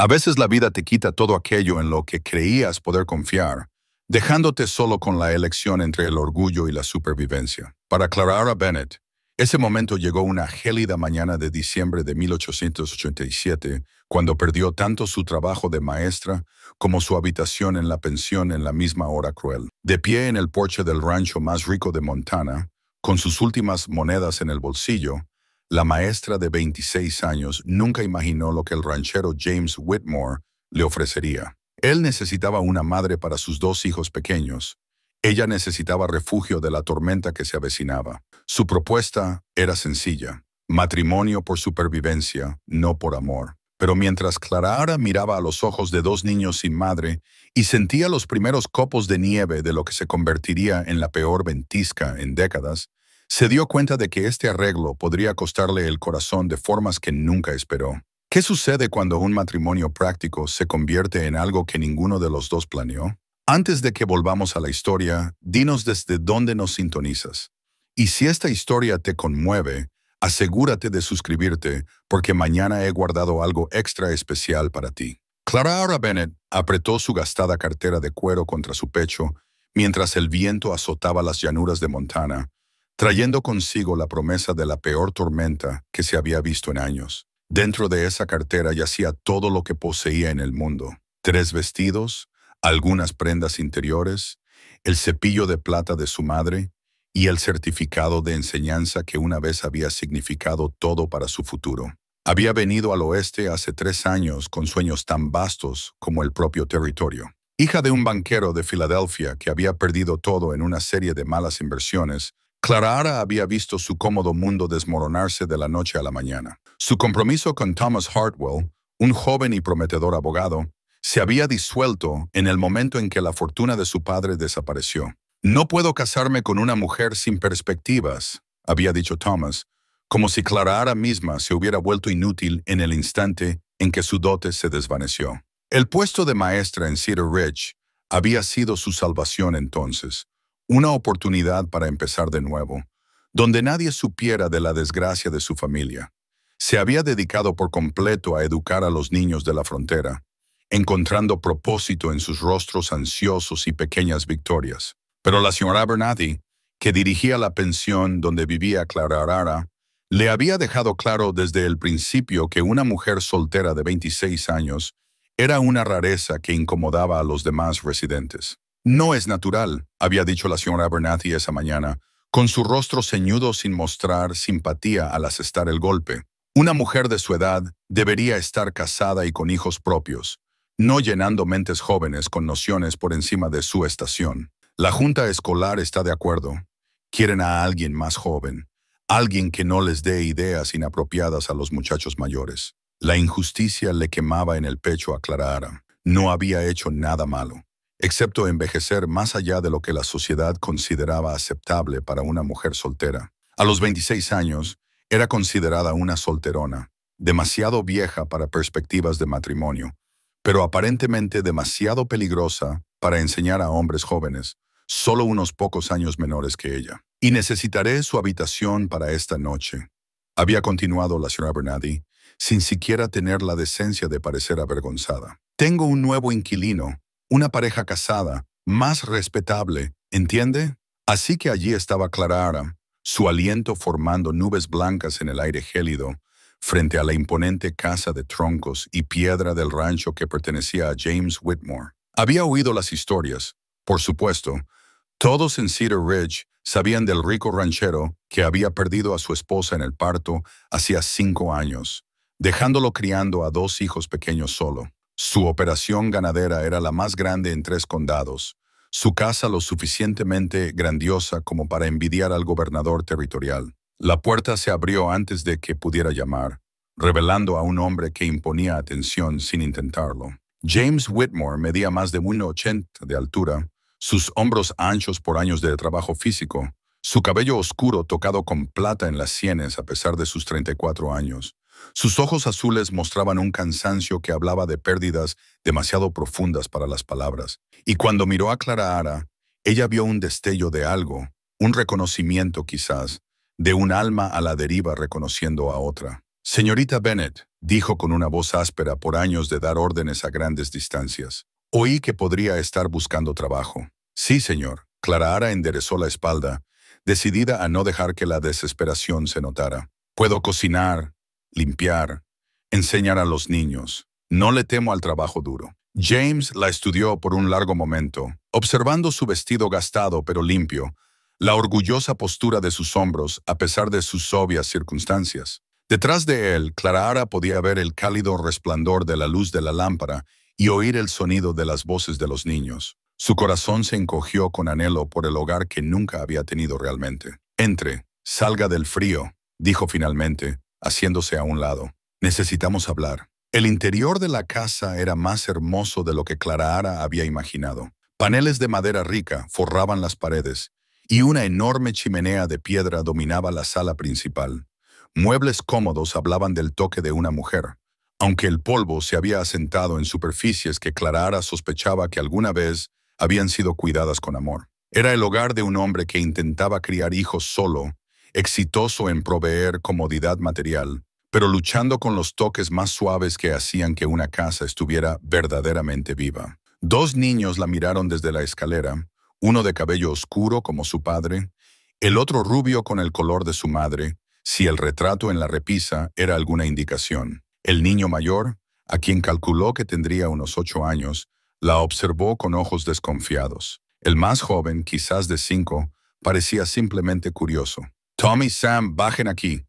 A veces la vida te quita todo aquello en lo que creías poder confiar, dejándote solo con la elección entre el orgullo y la supervivencia. Para Clara Bennett, ese momento llegó una gélida mañana de diciembre de 1887, cuando perdió tanto su trabajo de maestra como su habitación en la pensión en la misma hora cruel. De pie en el porche del rancho más rico de Montana, con sus últimas monedas en el bolsillo, la maestra de 26 años nunca imaginó lo que el ranchero James Whitmore le ofrecería. Él necesitaba una madre para sus dos hijos pequeños. Ella necesitaba refugio de la tormenta que se avecinaba. Su propuesta era sencilla: matrimonio por supervivencia, no por amor. Pero mientras Clara miraba a los ojos de dos niños sin madre y sentía los primeros copos de nieve de lo que se convertiría en la peor ventisca en décadas, se dio cuenta de que este arreglo podría costarle el corazón de formas que nunca esperó. ¿Qué sucede cuando un matrimonio práctico se convierte en algo que ninguno de los dos planeó? Antes de que volvamos a la historia, dinos desde dónde nos sintonizas. Y si esta historia te conmueve, asegúrate de suscribirte, porque mañana he guardado algo extra especial para ti. Clara Bennett apretó su gastada cartera de cuero contra su pecho mientras el viento azotaba las llanuras de Montana, trayendo consigo la promesa de la peor tormenta que se había visto en años. Dentro de esa cartera yacía todo lo que poseía en el mundo: 3 vestidos, algunas prendas interiores, el cepillo de plata de su madre y el certificado de enseñanza que una vez había significado todo para su futuro. Había venido al oeste hace 3 años con sueños tan vastos como el propio territorio. Hija de un banquero de Filadelfia que había perdido todo en una serie de malas inversiones, Clara había visto su cómodo mundo desmoronarse de la noche a la mañana. Su compromiso con Thomas Hartwell, un joven y prometedor abogado, se había disuelto en el momento en que la fortuna de su padre desapareció. «No puedo casarme con una mujer sin perspectivas», había dicho Thomas, como si Clara misma se hubiera vuelto inútil en el instante en que su dote se desvaneció. El puesto de maestra en Cedar Ridge había sido su salvación entonces, una oportunidad para empezar de nuevo, donde nadie supiera de la desgracia de su familia. Se había dedicado por completo a educar a los niños de la frontera, encontrando propósito en sus rostros ansiosos y pequeñas victorias. Pero la señora Abernathy, que dirigía la pensión donde vivía Clara, le había dejado claro desde el principio que una mujer soltera de 26 años era una rareza que incomodaba a los demás residentes. «No es natural», había dicho la señora Abernathy esa mañana, con su rostro ceñudo sin mostrar simpatía al asestar el golpe. «Una mujer de su edad debería estar casada y con hijos propios, no llenando mentes jóvenes con nociones por encima de su estación. La junta escolar está de acuerdo. Quieren a alguien más joven, alguien que no les dé ideas inapropiadas a los muchachos mayores». La injusticia le quemaba en el pecho a Clara. No había hecho nada malo, excepto envejecer más allá de lo que la sociedad consideraba aceptable para una mujer soltera. A los 26 años, era considerada una solterona, demasiado vieja para perspectivas de matrimonio, pero aparentemente demasiado peligrosa para enseñar a hombres jóvenes, solo unos pocos años menores que ella. «Y necesitaré su habitación para esta noche», había continuado la señora Abernathy, sin siquiera tener la decencia de parecer avergonzada. «Tengo un nuevo inquilino, una pareja casada, más respetable, ¿entiende?» Así que allí estaba Clara, su aliento formando nubes blancas en el aire gélido, frente a la imponente casa de troncos y piedra del rancho que pertenecía a James Whitmore. Había oído las historias, por supuesto. Todos en Cedar Ridge sabían del rico ranchero que había perdido a su esposa en el parto hacía 5 años, dejándolo criando a 2 hijos pequeños solo. Su operación ganadera era la más grande en 3 condados, su casa lo suficientemente grandiosa como para envidiar al gobernador territorial. La puerta se abrió antes de que pudiera llamar, revelando a un hombre que imponía atención sin intentarlo. James Whitmore medía más de 1,80 de altura, sus hombros anchos por años de trabajo físico, su cabello oscuro tocado con plata en las sienes a pesar de sus 34 años. Sus ojos azules mostraban un cansancio que hablaba de pérdidas demasiado profundas para las palabras. Y cuando miró a Clara, ella vio un destello de algo, un reconocimiento quizás, de un alma a la deriva reconociendo a otra. «Señorita Bennett», dijo con una voz áspera por años de dar órdenes a grandes distancias. Oí que podría estar buscando trabajo. Sí, señor. Clara enderezó la espalda, decidida a no dejar que la desesperación se notara. Puedo cocinar, limpiar, enseñar a los niños. No le temo al trabajo duro. James la estudió por un largo momento, observando su vestido gastado pero limpio, la orgullosa postura de sus hombros a pesar de sus obvias circunstancias. Detrás de él, Clara podía ver el cálido resplandor de la luz de la lámpara y oír el sonido de las voces de los niños. Su corazón se encogió con anhelo por el hogar que nunca había tenido realmente. Entre, salga del frío, dijo finalmente, haciéndose a un lado. Necesitamos hablar. El interior de la casa era más hermoso de lo que Clara había imaginado. Paneles de madera rica forraban las paredes, y una enorme chimenea de piedra dominaba la sala principal. Muebles cómodos hablaban del toque de una mujer, aunque el polvo se había asentado en superficies que Clara sospechaba que alguna vez habían sido cuidadas con amor. Era el hogar de un hombre que intentaba criar hijos solo, exitoso en proveer comodidad material, pero luchando con los toques más suaves que hacían que una casa estuviera verdaderamente viva. Dos niños la miraron desde la escalera, uno de cabello oscuro como su padre, el otro rubio con el color de su madre, si el retrato en la repisa era alguna indicación. El niño mayor, a quien calculó que tendría unos 8 años, la observó con ojos desconfiados. El más joven, quizás de 5, parecía simplemente curioso. «Tom y Sam, bajen aquí»,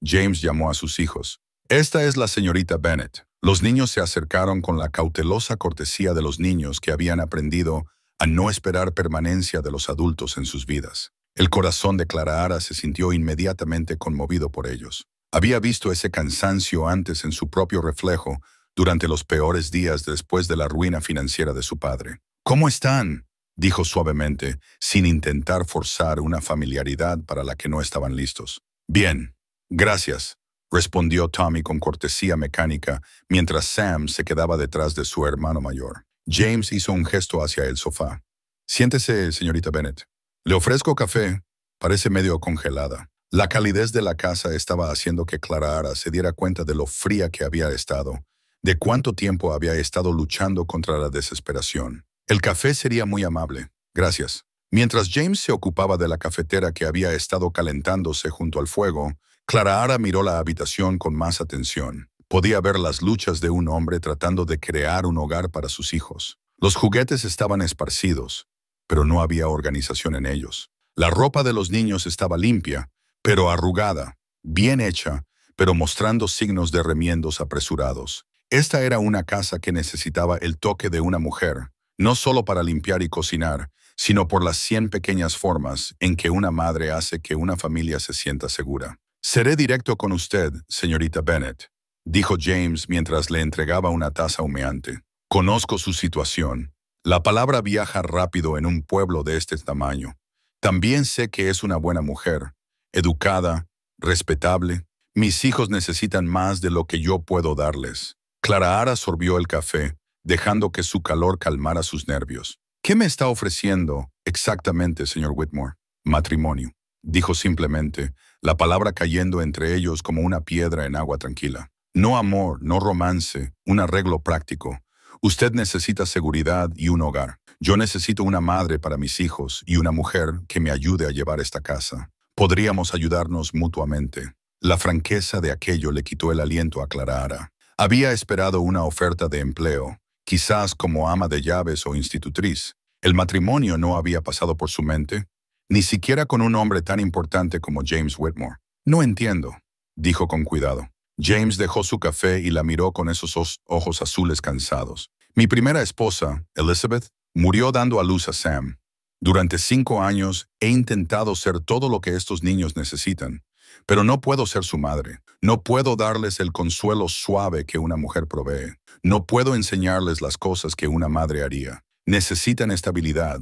James llamó a sus hijos. «Esta es la señorita Bennet». Los niños se acercaron con la cautelosa cortesía de los niños que habían aprendido a no esperar permanencia de los adultos en sus vidas. El corazón de Clara se sintió inmediatamente conmovido por ellos. Había visto ese cansancio antes en su propio reflejo durante los peores días después de la ruina financiera de su padre. «¿Cómo están?», dijo suavemente, sin intentar forzar una familiaridad para la que no estaban listos. «Bien, gracias», respondió Tommy con cortesía mecánica, mientras Sam se quedaba detrás de su hermano mayor. James hizo un gesto hacia el sofá. «Siéntese, señorita Bennet. Le ofrezco café. Parece medio congelada». La calidez de la casa estaba haciendo que Clara se diera cuenta de lo fría que había estado, de cuánto tiempo había estado luchando contra la desesperación. «El café sería muy amable. Gracias». Mientras James se ocupaba de la cafetera que había estado calentándose junto al fuego, Clara miró la habitación con más atención. Podía ver las luchas de un hombre tratando de crear un hogar para sus hijos. Los juguetes estaban esparcidos, pero no había organización en ellos. La ropa de los niños estaba limpia, pero arrugada, bien hecha, pero mostrando signos de remiendos apresurados. Esta era una casa que necesitaba el toque de una mujer, no solo para limpiar y cocinar, sino por las 100 pequeñas formas en que una madre hace que una familia se sienta segura. «Seré directo con usted, señorita Bennet», dijo James mientras le entregaba una taza humeante. «Conozco su situación. La palabra viaja rápido en un pueblo de este tamaño. También sé que es una buena mujer, educada, respetable. Mis hijos necesitan más de lo que yo puedo darles». Clara sorbió el café, dejando que su calor calmara sus nervios. «¿Qué me está ofreciendo exactamente, señor Whitmore?» «Matrimonio», dijo simplemente, la palabra cayendo entre ellos como una piedra en agua tranquila. «No amor, no romance, un arreglo práctico. Usted necesita seguridad y un hogar. Yo necesito una madre para mis hijos y una mujer que me ayude a llevar esta casa. Podríamos ayudarnos mutuamente». La franqueza de aquello le quitó el aliento a Clara. Había esperado una oferta de empleo, quizás como ama de llaves o institutriz. El matrimonio no había pasado por su mente, ni siquiera con un hombre tan importante como James Whitmore. «No entiendo», dijo con cuidado. James dejó su café y la miró con esos ojos azules cansados. «Mi primera esposa, Elizabeth, murió dando a luz a Sam. Durante 5 años he intentado ser todo lo que estos niños necesitan, pero no puedo ser su madre. No puedo darles el consuelo suave que una mujer provee. No puedo enseñarles las cosas que una madre haría. Necesitan estabilidad.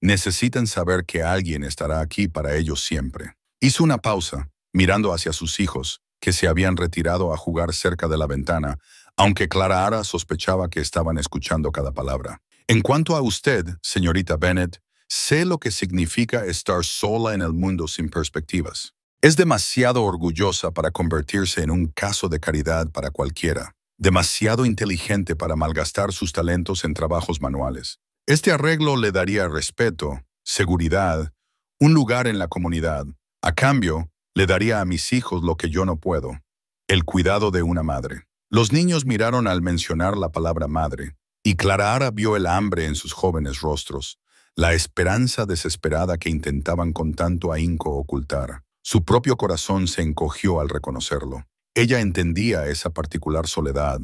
Necesitan saber que alguien estará aquí para ellos siempre». Hizo una pausa, mirando hacia sus hijos, que se habían retirado a jugar cerca de la ventana, aunque Clara sospechaba que estaban escuchando cada palabra. «En cuanto a usted, señorita Bennet, sé lo que significa estar sola en el mundo sin perspectivas. Es demasiado orgullosa para convertirse en un caso de caridad para cualquiera. Demasiado inteligente para malgastar sus talentos en trabajos manuales. Este arreglo le daría respeto, seguridad, un lugar en la comunidad. A cambio, le daría a mis hijos lo que yo no puedo, el cuidado de una madre. Los niños miraron al mencionar la palabra madre, y Clara vio el hambre en sus jóvenes rostros, la esperanza desesperada que intentaban con tanto ahínco ocultar. Su propio corazón se encogió al reconocerlo. Ella entendía esa particular soledad,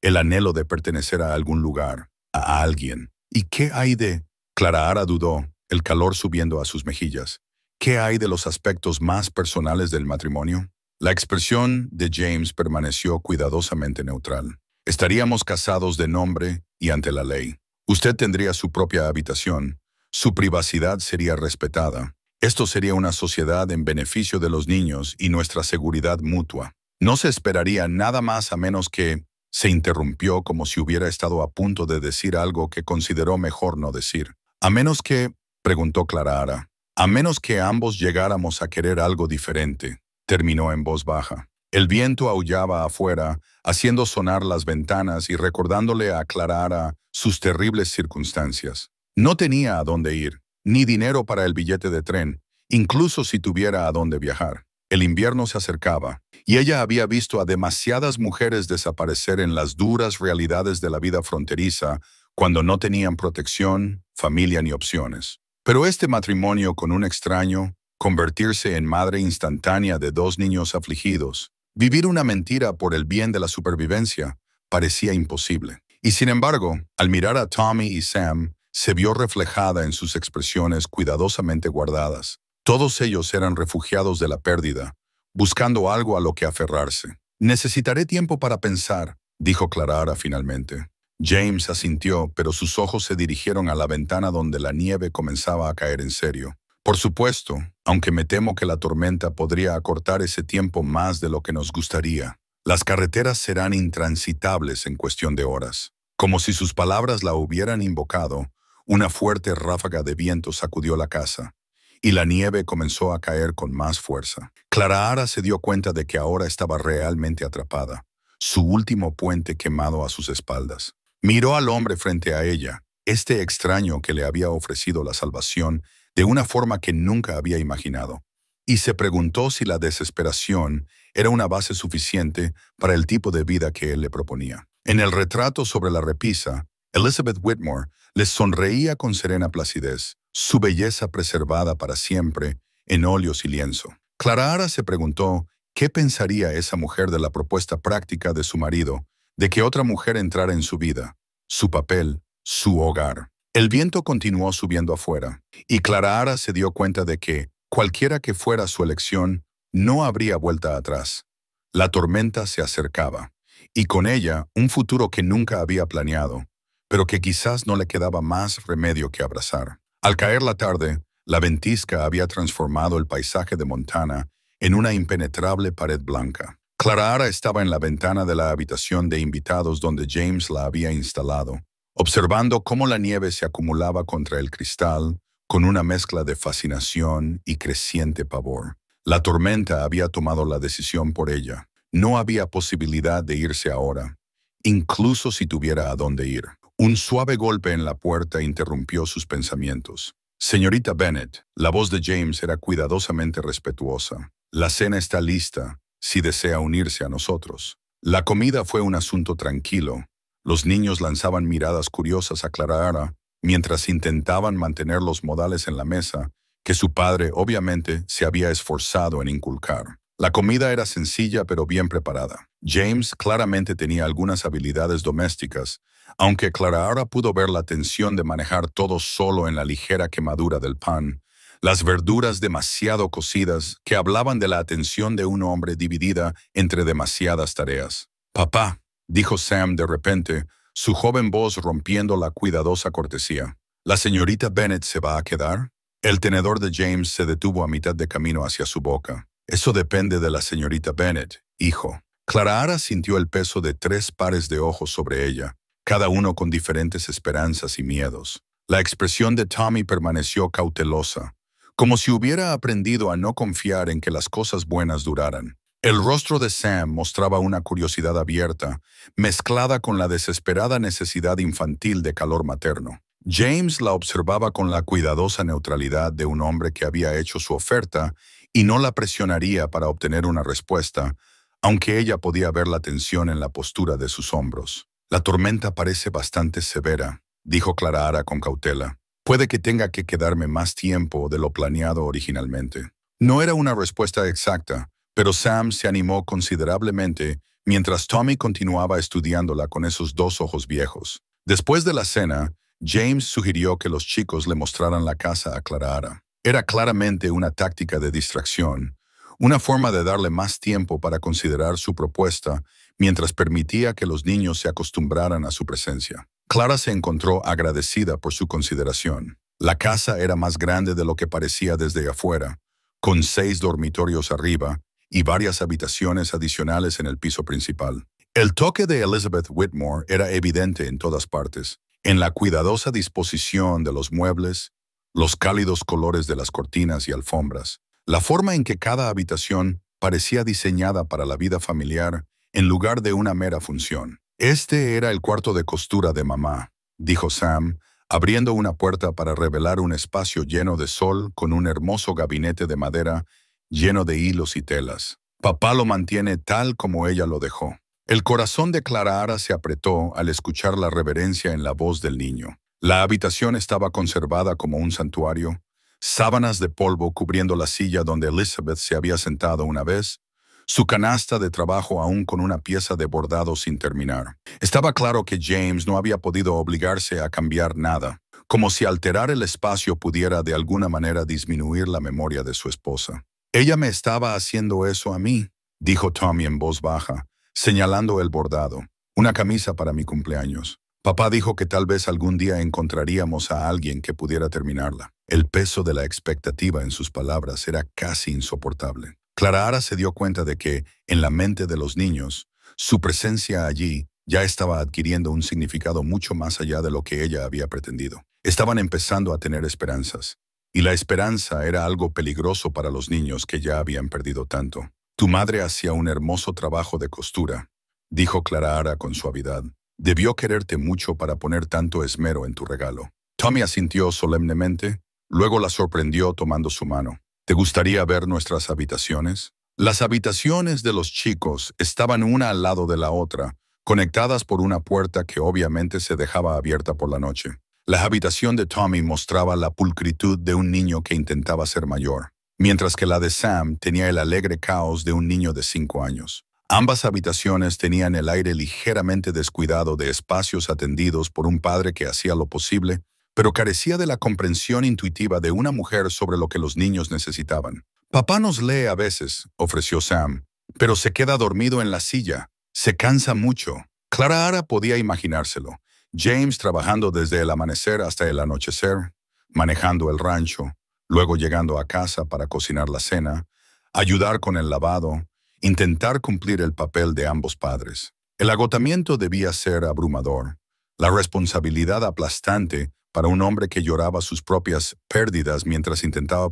el anhelo de pertenecer a algún lugar, a alguien. ¿Y qué hay de...? Clara dudó, el calor subiendo a sus mejillas. ¿Qué hay de los aspectos más personales del matrimonio? La expresión de James permaneció cuidadosamente neutral. Estaríamos casados de nombre y ante la ley. Usted tendría su propia habitación. Su privacidad sería respetada. Esto sería una sociedad en beneficio de los niños y nuestra seguridad mutua. No se esperaría nada más a menos que... Se interrumpió como si hubiera estado a punto de decir algo que consideró mejor no decir. A menos que... preguntó Clara. A menos que ambos llegáramos a querer algo diferente, terminó en voz baja. El viento aullaba afuera, haciendo sonar las ventanas y recordándole a Clara sus terribles circunstancias. No tenía a dónde ir, ni dinero para el billete de tren, incluso si tuviera a dónde viajar. El invierno se acercaba, y ella había visto a demasiadas mujeres desaparecer en las duras realidades de la vida fronteriza cuando no tenían protección, familia ni opciones. Pero este matrimonio con un extraño, convertirse en madre instantánea de 2 niños afligidos, vivir una mentira por el bien de la supervivencia, parecía imposible. Y sin embargo, al mirar a Tommy y Sam, se vio reflejada en sus expresiones cuidadosamente guardadas. Todos ellos eran refugiados de la pérdida, buscando algo a lo que aferrarse. «Necesitaré tiempo para pensar», dijo Clara finalmente. James asintió, pero sus ojos se dirigieron a la ventana donde la nieve comenzaba a caer en serio. «Por supuesto, aunque me temo que la tormenta podría acortar ese tiempo más de lo que nos gustaría. Las carreteras serán intransitables en cuestión de horas». Como si sus palabras la hubieran invocado, una fuerte ráfaga de viento sacudió la casa, y la nieve comenzó a caer con más fuerza. Clara se dio cuenta de que ahora estaba realmente atrapada, su último puente quemado a sus espaldas. Miró al hombre frente a ella, este extraño que le había ofrecido la salvación de una forma que nunca había imaginado, y se preguntó si la desesperación era una base suficiente para el tipo de vida que él le proponía. En el retrato sobre la repisa, Elizabeth Whitmore les sonreía con serena placidez, su belleza preservada para siempre en óleos y lienzo. Clara se preguntó qué pensaría esa mujer de la propuesta práctica de su marido, de que otra mujer entrara en su vida, su papel, su hogar. El viento continuó subiendo afuera, y Clara se dio cuenta de que, cualquiera que fuera su elección, no habría vuelta atrás. La tormenta se acercaba, y con ella un futuro que nunca había planeado, pero que quizás no le quedaba más remedio que abrazar. Al caer la tarde, la ventisca había transformado el paisaje de Montana en una impenetrable pared blanca. Clara estaba en la ventana de la habitación de invitados donde James la había instalado, observando cómo la nieve se acumulaba contra el cristal con una mezcla de fascinación y creciente pavor. La tormenta había tomado la decisión por ella. No había posibilidad de irse ahora, incluso si tuviera a dónde ir. Un suave golpe en la puerta interrumpió sus pensamientos. «Señorita Bennet», la voz de James era cuidadosamente respetuosa. «La cena está lista, si desea unirse a nosotros». La comida fue un asunto tranquilo. Los niños lanzaban miradas curiosas a Clara mientras intentaban mantener los modales en la mesa que su padre obviamente se había esforzado en inculcar. La comida era sencilla pero bien preparada. James claramente tenía algunas habilidades domésticas, aunque Clara pudo ver la tensión de manejar todo solo en la ligera quemadura del pan, las verduras demasiado cocidas que hablaban de la atención de un hombre dividida entre demasiadas tareas. «Papá», dijo Sam de repente, su joven voz rompiendo la cuidadosa cortesía. «¿La señorita Bennet se va a quedar?» El tenedor de James se detuvo a mitad de camino hacia su boca. «Eso depende de la señorita Bennet, hijo». Clara sintió el peso de 3 pares de ojos sobre ella, cada uno con diferentes esperanzas y miedos. La expresión de Tommy permaneció cautelosa, como si hubiera aprendido a no confiar en que las cosas buenas duraran. El rostro de Sam mostraba una curiosidad abierta, mezclada con la desesperada necesidad infantil de calor materno. James la observaba con la cuidadosa neutralidad de un hombre que había hecho su oferta y no la presionaría para obtener una respuesta, aunque ella podía ver la tensión en la postura de sus hombros. «La tormenta parece bastante severa», dijo Clara con cautela. «Puede que tenga que quedarme más tiempo de lo planeado originalmente». No era una respuesta exacta, pero Sam se animó considerablemente mientras Tommy continuaba estudiándola con esos dos ojos viejos. Después de la cena, James sugirió que los chicos le mostraran la casa a Clara. Era claramente una táctica de distracción, una forma de darle más tiempo para considerar su propuesta mientras permitía que los niños se acostumbraran a su presencia. Clara se encontró agradecida por su consideración. La casa era más grande de lo que parecía desde afuera, con 6 dormitorios arriba y varias habitaciones adicionales en el piso principal. El toque de Elizabeth Whitmore era evidente en todas partes, en la cuidadosa disposición de los muebles, los cálidos colores de las cortinas y alfombras, la forma en que cada habitación parecía diseñada para la vida familiar en lugar de una mera función. «Este era el cuarto de costura de mamá», dijo Sam, abriendo una puerta para revelar un espacio lleno de sol con un hermoso gabinete de madera lleno de hilos y telas. «Papá lo mantiene tal como ella lo dejó». El corazón de Clara se apretó al escuchar la reverencia en la voz del niño. La habitación estaba conservada como un santuario, sábanas de polvo cubriendo la silla donde Elizabeth se había sentado una vez, su canasta de trabajo aún con una pieza de bordado sin terminar. Estaba claro que James no había podido obligarse a cambiar nada, como si alterar el espacio pudiera de alguna manera disminuir la memoria de su esposa. «Ella me estaba haciendo eso a mí», dijo Tommy en voz baja, señalando el bordado. «Una camisa para mi cumpleaños. Papá dijo que tal vez algún día encontraríamos a alguien que pudiera terminarla». El peso de la expectativa en sus palabras era casi insoportable. Clara se dio cuenta de que, en la mente de los niños, su presencia allí ya estaba adquiriendo un significado mucho más allá de lo que ella había pretendido. Estaban empezando a tener esperanzas, y la esperanza era algo peligroso para los niños que ya habían perdido tanto. «Tu madre hacía un hermoso trabajo de costura», dijo Clara con suavidad. «Debió quererte mucho para poner tanto esmero en tu regalo». Tommy asintió solemnemente, luego la sorprendió tomando su mano. «¿Te gustaría ver nuestras habitaciones?» Las habitaciones de los chicos estaban una al lado de la otra, conectadas por una puerta que obviamente se dejaba abierta por la noche. La habitación de Tommy mostraba la pulcritud de un niño que intentaba ser mayor, mientras que la de Sam tenía el alegre caos de un niño de 5 años. Ambas habitaciones tenían el aire ligeramente descuidado de espacios atendidos por un padre que hacía lo posible, pero carecía de la comprensión intuitiva de una mujer sobre lo que los niños necesitaban. «Papá nos lee a veces», ofreció Sam, «pero se queda dormido en la silla. Se cansa mucho». Clara podía imaginárselo. James trabajando desde el amanecer hasta el anochecer, manejando el rancho, luego llegando a casa para cocinar la cena, ayudar con el lavado, intentar cumplir el papel de ambos padres. El agotamiento debía ser abrumador, la responsabilidad aplastante para un hombre que lloraba sus propias pérdidas mientras intentaba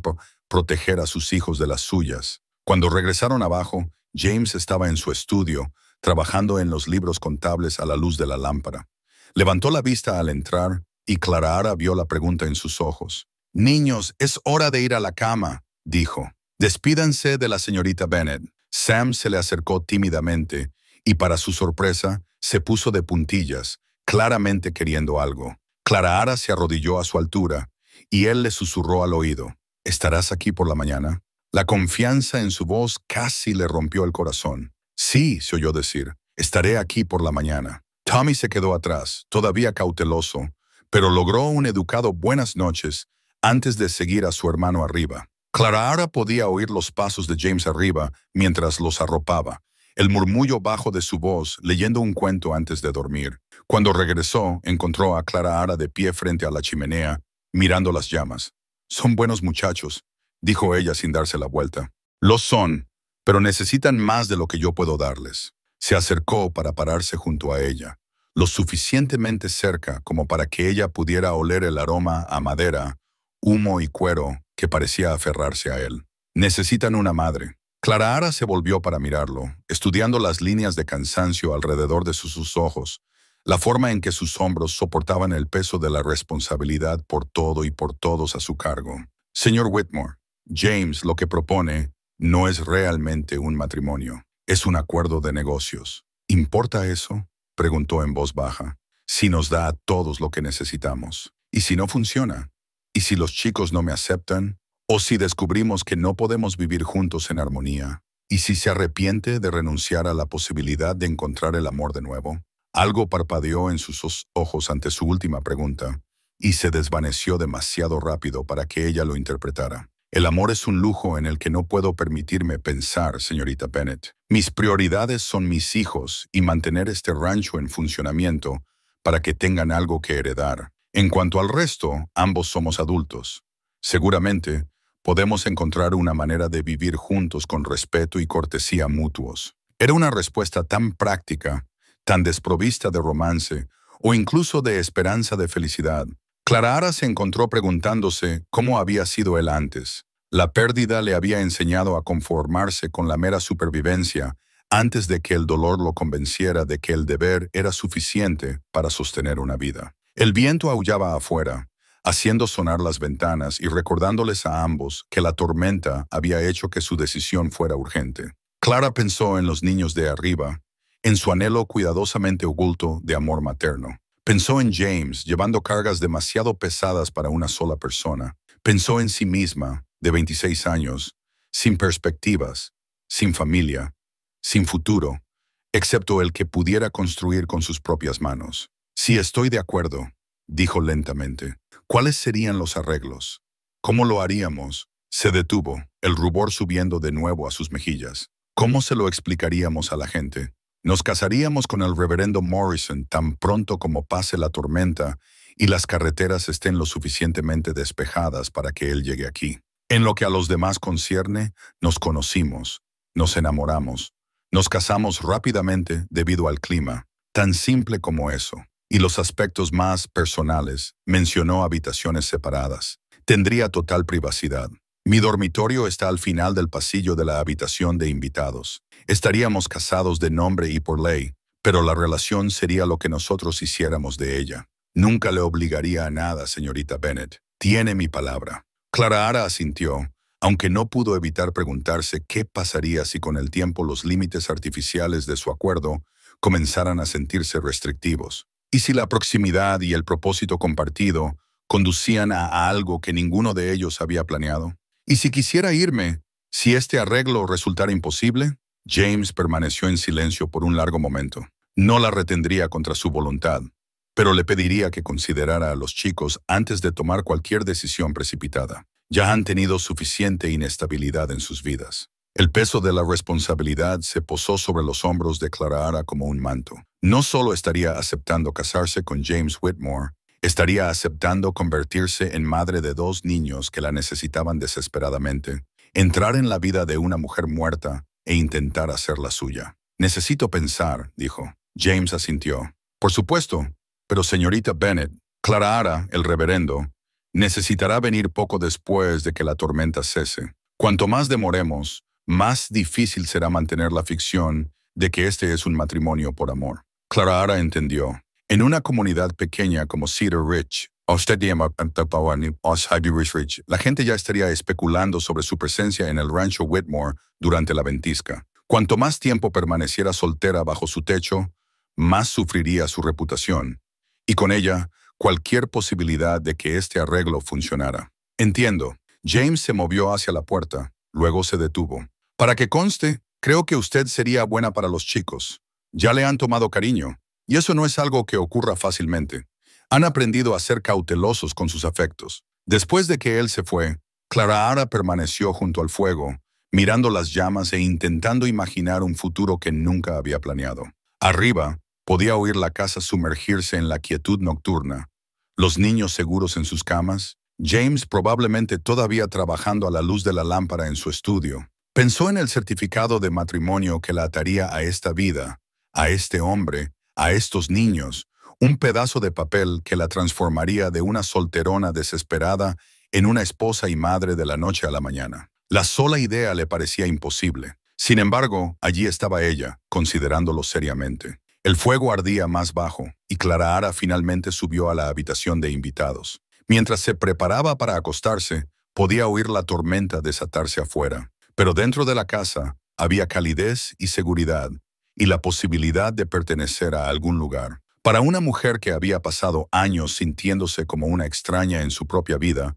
proteger a sus hijos de las suyas. Cuando regresaron abajo, James estaba en su estudio, trabajando en los libros contables a la luz de la lámpara. Levantó la vista al entrar y Clara vio la pregunta en sus ojos. «Niños, es hora de ir a la cama», dijo. «Despídanse de la señorita Bennet». Sam se le acercó tímidamente y, para su sorpresa, se puso de puntillas, claramente queriendo algo. Clara se arrodilló a su altura y él le susurró al oído. «¿Estarás aquí por la mañana?» La confianza en su voz casi le rompió el corazón. «Sí», se oyó decir, «estaré aquí por la mañana». Tommy se quedó atrás, todavía cauteloso, pero logró un educado buenas noches antes de seguir a su hermano arriba. Clara podía oír los pasos de James arriba mientras los arropaba, el murmullo bajo de su voz leyendo un cuento antes de dormir. Cuando regresó, encontró a Clara de pie frente a la chimenea, mirando las llamas. «Son buenos muchachos», dijo ella sin darse la vuelta. «Lo son, pero necesitan más de lo que yo puedo darles». Se acercó para pararse junto a ella, lo suficientemente cerca como para que ella pudiera oler el aroma a madera, humo y cuero que parecía aferrarse a él. Necesitan una madre. Clara Ara se volvió para mirarlo, estudiando las líneas de cansancio alrededor de sus ojos, la forma en que sus hombros soportaban el peso de la responsabilidad por todo y por todos a su cargo. Señor Whitmore, James lo que propone no es realmente un matrimonio, es un acuerdo de negocios. ¿Importa eso?, preguntó en voz baja. Si nos da a todos lo que necesitamos. ¿Y si no funciona? ¿Y si los chicos no me aceptan? ¿O si descubrimos que no podemos vivir juntos en armonía? ¿Y si se arrepiente de renunciar a la posibilidad de encontrar el amor de nuevo? Algo parpadeó en sus ojos ante su última pregunta, y se desvaneció demasiado rápido para que ella lo interpretara. El amor es un lujo en el que no puedo permitirme pensar, señorita Bennet. Mis prioridades son mis hijos y mantener este rancho en funcionamiento para que tengan algo que heredar. En cuanto al resto, ambos somos adultos. Seguramente, podemos encontrar una manera de vivir juntos con respeto y cortesía mutuos. Era una respuesta tan práctica, tan desprovista de romance, o incluso de esperanza de felicidad. Clara Ara se encontró preguntándose cómo había sido él antes. La pérdida le había enseñado a conformarse con la mera supervivencia antes de que el dolor lo convenciera de que el deber era suficiente para sostener una vida. El viento aullaba afuera, haciendo sonar las ventanas y recordándoles a ambos que la tormenta había hecho que su decisión fuera urgente. Clara pensó en los niños de arriba, en su anhelo cuidadosamente oculto de amor materno. Pensó en James llevando cargas demasiado pesadas para una sola persona. Pensó en sí misma, de 26 años, sin perspectivas, sin familia, sin futuro, excepto el que pudiera construir con sus propias manos. Sí, estoy de acuerdo, dijo lentamente. ¿Cuáles serían los arreglos? ¿Cómo lo haríamos? Se detuvo, el rubor subiendo de nuevo a sus mejillas. ¿Cómo se lo explicaríamos a la gente? Nos casaríamos con el reverendo Morrison tan pronto como pase la tormenta y las carreteras estén lo suficientemente despejadas para que él llegue aquí. En lo que a los demás concierne, nos conocimos, nos enamoramos, nos casamos rápidamente debido al clima, tan simple como eso. Y los aspectos más personales, mencionó habitaciones separadas. Tendría total privacidad. Mi dormitorio está al final del pasillo de la habitación de invitados. Estaríamos casados de nombre y por ley, pero la relación sería lo que nosotros hiciéramos de ella. Nunca le obligaría a nada, señorita Bennet. Tiene mi palabra. Clara Ara asintió, aunque no pudo evitar preguntarse qué pasaría si con el tiempo los límites artificiales de su acuerdo comenzaran a sentirse restrictivos. ¿Y si la proximidad y el propósito compartido conducían a algo que ninguno de ellos había planeado? ¿Y si quisiera irme, si este arreglo resultara imposible? James permaneció en silencio por un largo momento. No la retendría contra su voluntad, pero le pediría que considerara a los chicos antes de tomar cualquier decisión precipitada. Ya han tenido suficiente inestabilidad en sus vidas. El peso de la responsabilidad se posó sobre los hombros de Clara Ara como un manto. No solo estaría aceptando casarse con James Whitmore, estaría aceptando convertirse en madre de 2 niños que la necesitaban desesperadamente, entrar en la vida de una mujer muerta e intentar hacerla suya. Necesito pensar, dijo. James asintió. Por supuesto, pero señorita Bennet, Clara Ara, el reverendo, necesitará venir poco después de que la tormenta cese. Cuanto más demoremos, más difícil será mantener la ficción de que este es un matrimonio por amor. Clara Ara entendió. En una comunidad pequeña como Cedar Ridge, la gente ya estaría especulando sobre su presencia en el rancho Whitmore durante la ventisca. Cuanto más tiempo permaneciera soltera bajo su techo, más sufriría su reputación, y con ella, cualquier posibilidad de que este arreglo funcionara. Entiendo. James se movió hacia la puerta, luego se detuvo. Para que conste, creo que usted sería buena para los chicos. Ya le han tomado cariño, y eso no es algo que ocurra fácilmente. Han aprendido a ser cautelosos con sus afectos. Después de que él se fue, Clara Ara permaneció junto al fuego, mirando las llamas e intentando imaginar un futuro que nunca había planeado. Arriba, podía oír la casa sumergirse en la quietud nocturna, los niños seguros en sus camas, James probablemente todavía trabajando a la luz de la lámpara en su estudio. Pensó en el certificado de matrimonio que la ataría a esta vida, a este hombre, a estos niños, un pedazo de papel que la transformaría de una solterona desesperada en una esposa y madre de la noche a la mañana. La sola idea le parecía imposible. Sin embargo, allí estaba ella, considerándolo seriamente. El fuego ardía más bajo, y Clara finalmente subió a la habitación de invitados. Mientras se preparaba para acostarse, podía oír la tormenta desatarse afuera. Pero dentro de la casa había calidez y seguridad, y la posibilidad de pertenecer a algún lugar. Para una mujer que había pasado años sintiéndose como una extraña en su propia vida,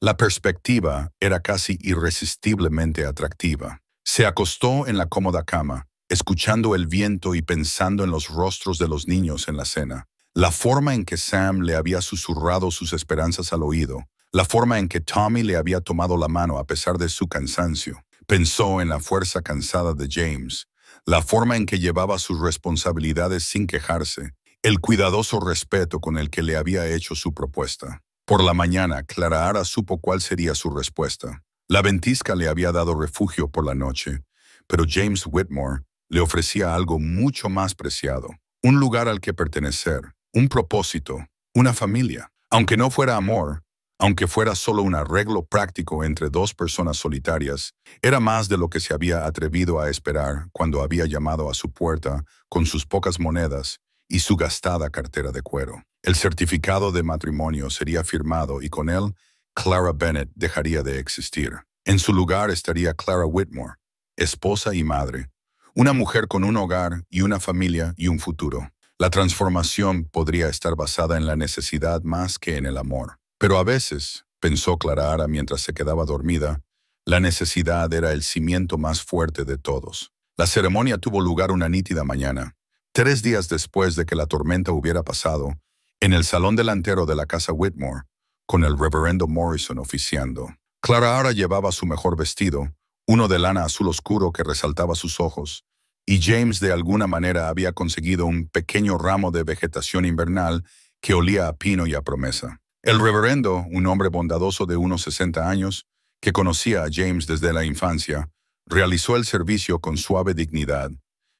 la perspectiva era casi irresistiblemente atractiva. Se acostó en la cómoda cama, escuchando el viento y pensando en los rostros de los niños en la cena. La forma en que Sam le había susurrado sus esperanzas al oído, la forma en que Tommy le había tomado la mano a pesar de su cansancio. Pensó en la fuerza cansada de James, la forma en que llevaba sus responsabilidades sin quejarse, el cuidadoso respeto con el que le había hecho su propuesta. Por la mañana, Clara supo cuál sería su respuesta. La ventisca le había dado refugio por la noche, pero James Whitmore le ofrecía algo mucho más preciado, un lugar al que pertenecer, un propósito, una familia. Aunque no fuera amor, aunque fuera solo un arreglo práctico entre dos personas solitarias, era más de lo que se había atrevido a esperar cuando había llamado a su puerta con sus pocas monedas y su gastada cartera de cuero. El certificado de matrimonio sería firmado y con él, Clara Bennett dejaría de existir. En su lugar estaría Clara Whitmore, esposa y madre, una mujer con un hogar y una familia y un futuro. La transformación podría estar basada en la necesidad más que en el amor. Pero a veces, pensó Clara mientras se quedaba dormida, la necesidad era el cimiento más fuerte de todos. La ceremonia tuvo lugar una nítida mañana, 3 días después de que la tormenta hubiera pasado, en el salón delantero de la casa Whitmore, con el reverendo Morrison oficiando. Clara llevaba su mejor vestido, uno de lana azul oscuro que resaltaba sus ojos, y James de alguna manera había conseguido un pequeño ramo de vegetación invernal que olía a pino y a promesa. El reverendo, un hombre bondadoso de unos 60 años, que conocía a James desde la infancia, realizó el servicio con suave dignidad,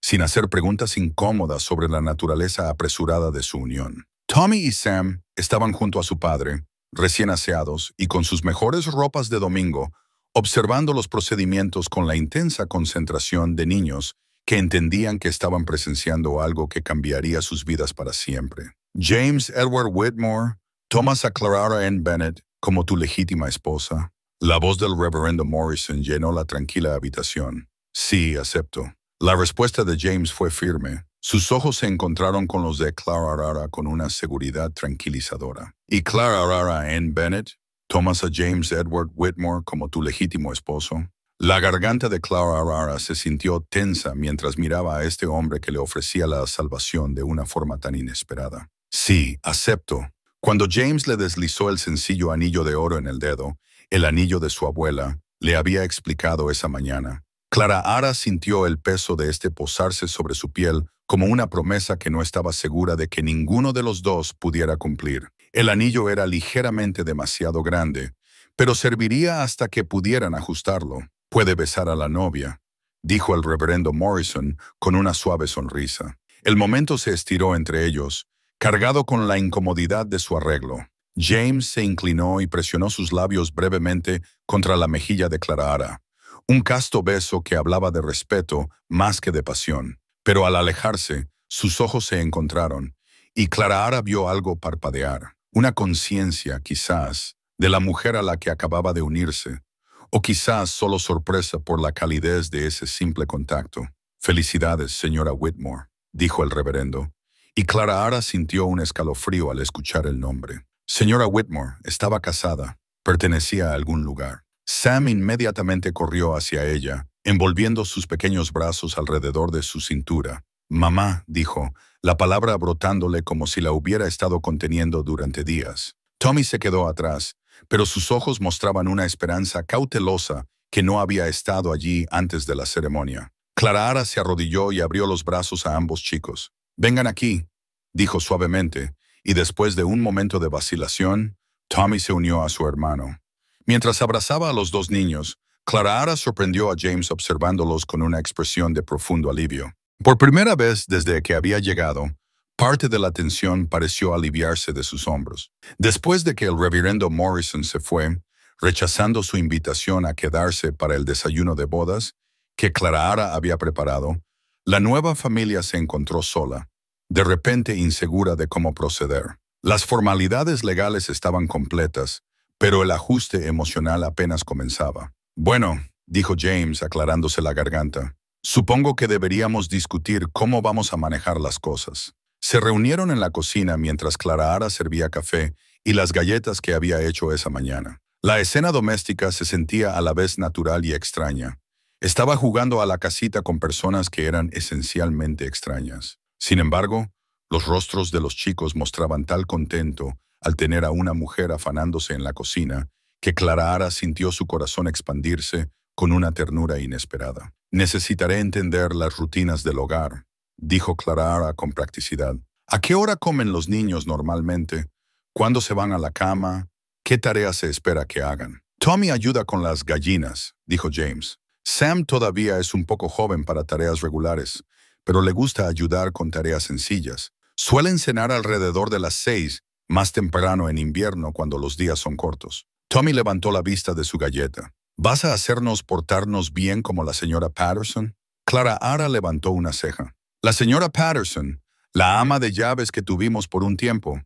sin hacer preguntas incómodas sobre la naturaleza apresurada de su unión. Tommy y Sam estaban junto a su padre, recién aseados y con sus mejores ropas de domingo, observando los procedimientos con la intensa concentración de niños que entendían que estaban presenciando algo que cambiaría sus vidas para siempre. James Edward Whitmore, ¿tomas a Clara Ann Bennett como tu legítima esposa? La voz del reverendo Morrison llenó la tranquila habitación. Sí, acepto. La respuesta de James fue firme. Sus ojos se encontraron con los de Clara con una seguridad tranquilizadora. ¿Y Clara Ann Bennett? ¿Tomas a James Edward Whitmore como tu legítimo esposo? La garganta de Clara se sintió tensa mientras miraba a este hombre que le ofrecía la salvación de una forma tan inesperada. Sí, acepto. Cuando James le deslizó el sencillo anillo de oro en el dedo, el anillo de su abuela, le había explicado esa mañana. Clara sintió el peso de este posarse sobre su piel como una promesa que no estaba segura de que ninguno de los dos pudiera cumplir. El anillo era ligeramente demasiado grande, pero serviría hasta que pudieran ajustarlo. Puede besar a la novia, dijo el reverendo Morrison con una suave sonrisa. El momento se estiró entre ellos, cargado con la incomodidad de su arreglo. James se inclinó y presionó sus labios brevemente contra la mejilla de Clara. Un casto beso que hablaba de respeto más que de pasión. Pero al alejarse, sus ojos se encontraron, y Clara vio algo parpadear. Una conciencia, quizás, de la mujer a la que acababa de unirse, o quizás solo sorpresa por la calidez de ese simple contacto. «Felicidades, señora Whitmore», dijo el reverendo, y Clara sintió un escalofrío al escuchar el nombre. Señora Whitmore estaba casada, pertenecía a algún lugar. Sam inmediatamente corrió hacia ella, envolviendo sus pequeños brazos alrededor de su cintura. «Mamá», dijo, la palabra brotándole como si la hubiera estado conteniendo durante días. Tommy se quedó atrás, pero sus ojos mostraban una esperanza cautelosa que no había estado allí antes de la ceremonia. Clara se arrodilló y abrió los brazos a ambos chicos. «Vengan aquí», dijo suavemente, y después de un momento de vacilación, Tommy se unió a su hermano. Mientras abrazaba a los dos niños, Clara sorprendió a James observándolos con una expresión de profundo alivio. Por primera vez desde que había llegado, parte de la tensión pareció aliviarse de sus hombros. Después de que el reverendo Morrison se fue, rechazando su invitación a quedarse para el desayuno de bodas que Clara había preparado. La nueva familia se encontró sola, de repente insegura de cómo proceder. Las formalidades legales estaban completas, pero el ajuste emocional apenas comenzaba. Bueno, dijo James aclarándose la garganta, supongo que deberíamos discutir cómo vamos a manejar las cosas. Se reunieron en la cocina mientras Clara servía café y las galletas que había hecho esa mañana. La escena doméstica se sentía a la vez natural y extraña. Estaba jugando a la casita con personas que eran esencialmente extrañas. Sin embargo, los rostros de los chicos mostraban tal contento al tener a una mujer afanándose en la cocina que Clara sintió su corazón expandirse con una ternura inesperada. Necesitaré entender las rutinas del hogar, dijo Clara con practicidad. ¿A qué hora comen los niños normalmente? ¿Cuándo se van a la cama? ¿Qué tareas se espera que hagan? Tommy ayuda con las gallinas, dijo James. Sam todavía es un poco joven para tareas regulares, pero le gusta ayudar con tareas sencillas. Suelen cenar alrededor de las 6, más temprano en invierno cuando los días son cortos. Tommy levantó la vista de su galleta. ¿Vas a hacernos portarnos bien como la señora Patterson? Clara levantó una ceja. La señora Patterson, la ama de llaves que tuvimos por un tiempo,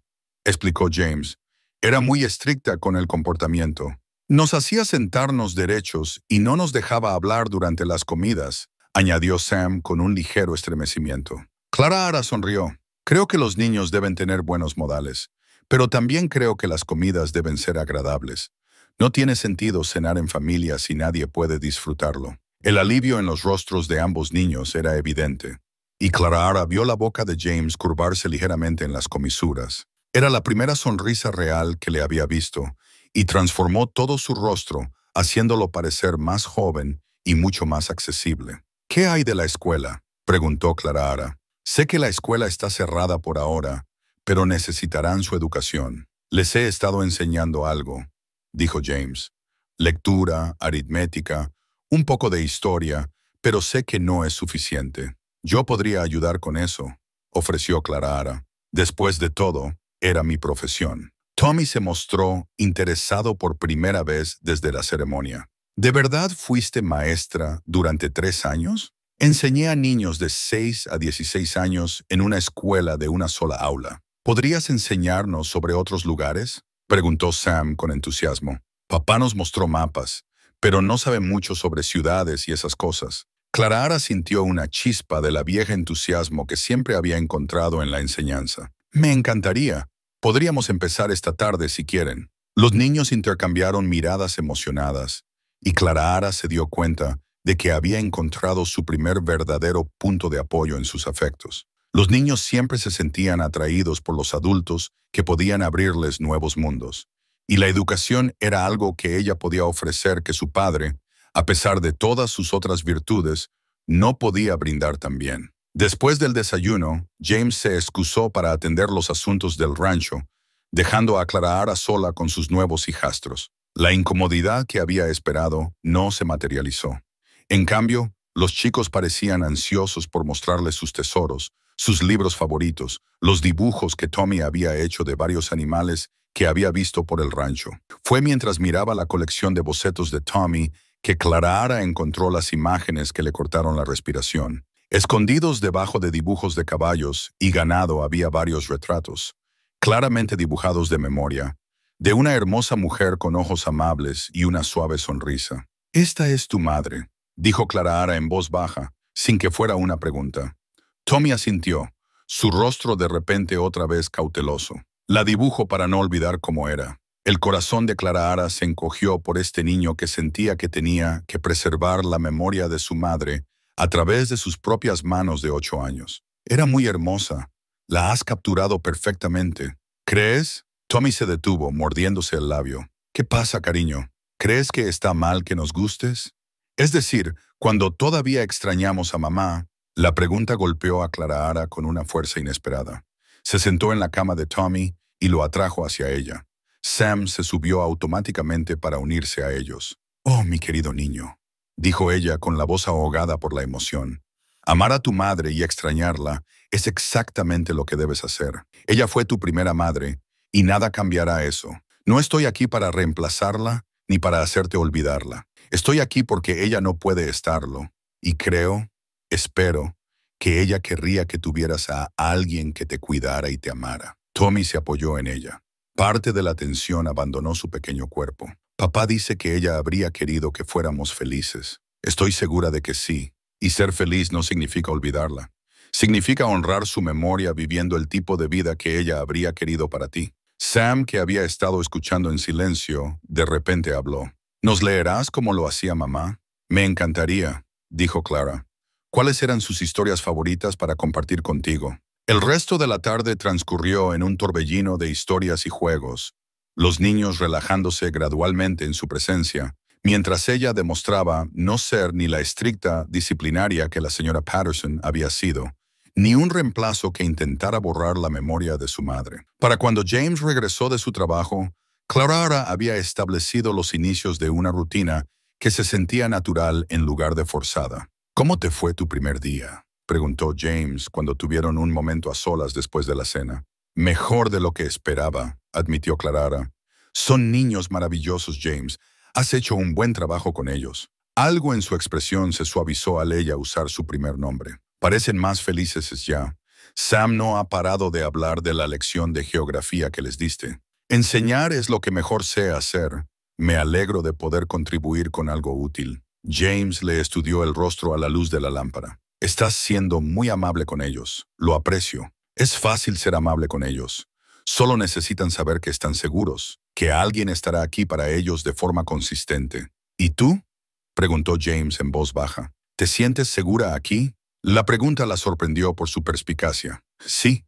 explicó James, era muy estricta con el comportamiento. Nos hacía sentarnos derechos y no nos dejaba hablar durante las comidas, añadió Sam con un ligero estremecimiento. Clara sonrió. Creo que los niños deben tener buenos modales, pero también creo que las comidas deben ser agradables. No tiene sentido cenar en familia si nadie puede disfrutarlo. El alivio en los rostros de ambos niños era evidente, y Clara vio la boca de James curvarse ligeramente en las comisuras. Era la primera sonrisa real que le había visto, y transformó todo su rostro, haciéndolo parecer más joven y mucho más accesible. ¿Qué hay de la escuela?, preguntó Clara. Sé que la escuela está cerrada por ahora, pero necesitarán su educación. Les he estado enseñando algo, dijo James. Lectura, aritmética, un poco de historia, pero sé que no es suficiente. Yo podría ayudar con eso, ofreció Clara. Después de todo, era mi profesión. Tommy se mostró interesado por primera vez desde la ceremonia. ¿De verdad fuiste maestra durante 3 años? Enseñé a niños de 6 a 16 años en una escuela de una sola aula. ¿Podrías enseñarnos sobre otros lugares?, preguntó Sam con entusiasmo. Papá nos mostró mapas, pero no sabe mucho sobre ciudades y esas cosas. Clara sintió una chispa del viejo entusiasmo que siempre había encontrado en la enseñanza. Me encantaría. Podríamos empezar esta tarde si quieren. Los niños intercambiaron miradas emocionadas, y Clara se dio cuenta de que había encontrado su primer verdadero punto de apoyo en sus afectos. Los niños siempre se sentían atraídos por los adultos que podían abrirles nuevos mundos, y la educación era algo que ella podía ofrecer que su padre, a pesar de todas sus otras virtudes, no podía brindar también. Después del desayuno, James se excusó para atender los asuntos del rancho, dejando a Clara sola con sus nuevos hijastros. La incomodidad que había esperado no se materializó. En cambio, los chicos parecían ansiosos por mostrarle sus tesoros, sus libros favoritos, los dibujos que Tommy había hecho de varios animales que había visto por el rancho. Fue mientras miraba la colección de bocetos de Tommy que Clara encontró las imágenes que le cortaron la respiración. Escondidos debajo de dibujos de caballos y ganado había varios retratos, claramente dibujados de memoria, de una hermosa mujer con ojos amables y una suave sonrisa. «Esta es tu madre», dijo Clara en voz baja, sin que fuera una pregunta. Tommy asintió, su rostro de repente otra vez cauteloso. La dibujo para no olvidar cómo era. El corazón de Clara se encogió por este niño que sentía que tenía que preservar la memoria de su madre a través de sus propias manos de 8 años. Era muy hermosa. La has capturado perfectamente. ¿Crees? Tommy se detuvo, mordiéndose el labio. ¿Qué pasa, cariño? ¿Crees que está mal que nos gustes? Es decir, cuando todavía extrañamos a mamá. La pregunta golpeó a Clara con una fuerza inesperada. Se sentó en la cama de Tommy y lo atrajo hacia ella. Sam se subió automáticamente para unirse a ellos. «Oh, mi querido niño», dijo ella con la voz ahogada por la emoción. «Amar a tu madre y extrañarla es exactamente lo que debes hacer. Ella fue tu primera madre y nada cambiará eso. No estoy aquí para reemplazarla ni para hacerte olvidarla. Estoy aquí porque ella no puede estarlo, y espero, que ella querría que tuvieras a alguien que te cuidara y te amara. Tommy se apoyó en ella. Parte de la tensión abandonó su pequeño cuerpo. Papá dice que ella habría querido que fuéramos felices. Estoy segura de que sí, y ser feliz no significa olvidarla. Significa honrar su memoria viviendo el tipo de vida que ella habría querido para ti. Sam, que había estado escuchando en silencio, de repente habló. ¿Nos leerás como lo hacía mamá? Me encantaría, dijo Clara. ¿Cuáles eran sus historias favoritas para compartir contigo? El resto de la tarde transcurrió en un torbellino de historias y juegos, los niños relajándose gradualmente en su presencia, mientras ella demostraba no ser ni la estricta disciplinaria que la señora Patterson había sido, ni un reemplazo que intentara borrar la memoria de su madre. Para cuando James regresó de su trabajo, Clara había establecido los inicios de una rutina que se sentía natural en lugar de forzada. ¿Cómo te fue tu primer día?, preguntó James cuando tuvieron un momento a solas después de la cena. Mejor de lo que esperaba, admitió Clara. Son niños maravillosos, James. Has hecho un buen trabajo con ellos. Algo en su expresión se suavizó al ella usar su primer nombre. Parecen más felices ya. Sam no ha parado de hablar de la lección de geografía que les diste. Enseñar es lo que mejor sé hacer. Me alegro de poder contribuir con algo útil. James le estudió el rostro a la luz de la lámpara. Estás siendo muy amable con ellos. Lo aprecio. Es fácil ser amable con ellos. Solo necesitan saber que están seguros, que alguien estará aquí para ellos de forma consistente. ¿Y tú?, preguntó James en voz baja. ¿Te sientes segura aquí? La pregunta la sorprendió por su perspicacia. Sí.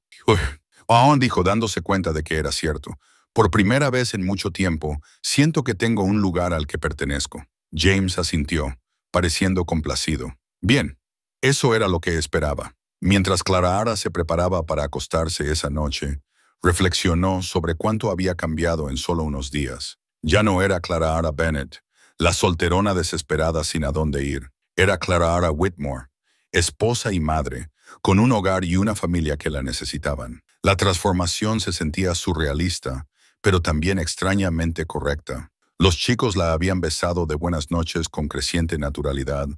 Dijo dándose cuenta de que era cierto. Por primera vez en mucho tiempo, siento que tengo un lugar al que pertenezco. James asintió, pareciendo complacido. Bien, eso era lo que esperaba. Mientras Clara se preparaba para acostarse esa noche, reflexionó sobre cuánto había cambiado en solo unos días. Ya no era Clara Bennett, la solterona desesperada sin a dónde ir. Era Clara Whitmore, esposa y madre, con un hogar y una familia que la necesitaban. La transformación se sentía surrealista, pero también extrañamente correcta. Los chicos la habían besado de buenas noches con creciente naturalidad,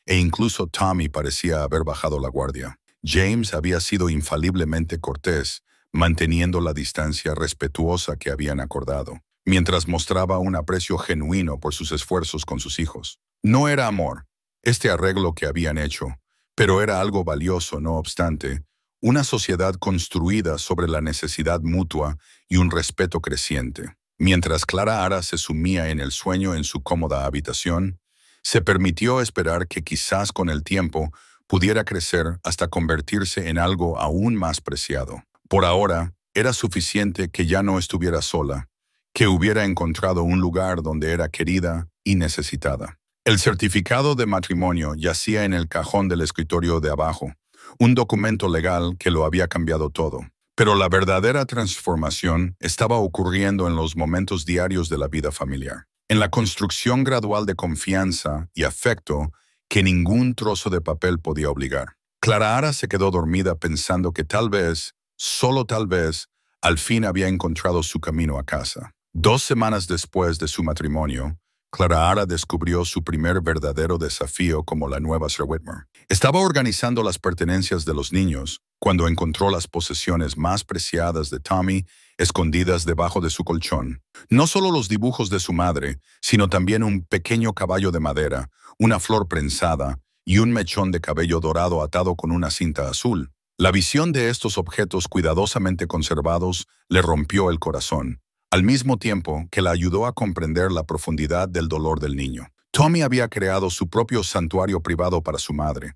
e incluso Tommy parecía haber bajado la guardia. James había sido infaliblemente cortés, manteniendo la distancia respetuosa que habían acordado, mientras mostraba un aprecio genuino por sus esfuerzos con sus hijos. No era amor, este arreglo que habían hecho, pero era algo valioso, no obstante, una sociedad construida sobre la necesidad mutua y un respeto creciente. Mientras Clara se sumía en el sueño en su cómoda habitación, se permitió esperar que quizás con el tiempo pudiera crecer hasta convertirse en algo aún más preciado. Por ahora, era suficiente que ya no estuviera sola, que hubiera encontrado un lugar donde era querida y necesitada. El certificado de matrimonio yacía en el cajón del escritorio de abajo, un documento legal que lo había cambiado todo. Pero la verdadera transformación estaba ocurriendo en los momentos diarios de la vida familiar, en la construcción gradual de confianza y afecto que ningún trozo de papel podía obligar. Clara se quedó dormida pensando que tal vez, solo tal vez, al fin había encontrado su camino a casa. 2 semanas después de su matrimonio, Clara descubrió su primer verdadero desafío como la nueva Sir Whitmore. Estaba organizando las pertenencias de los niños cuando encontró las posesiones más preciadas de Tommy escondidas debajo de su colchón. No solo los dibujos de su madre, sino también un pequeño caballo de madera, una flor prensada y un mechón de cabello dorado atado con una cinta azul. La visión de estos objetos cuidadosamente conservados le rompió el corazón, al mismo tiempo que la ayudó a comprender la profundidad del dolor del niño. Tommy había creado su propio santuario privado para su madre,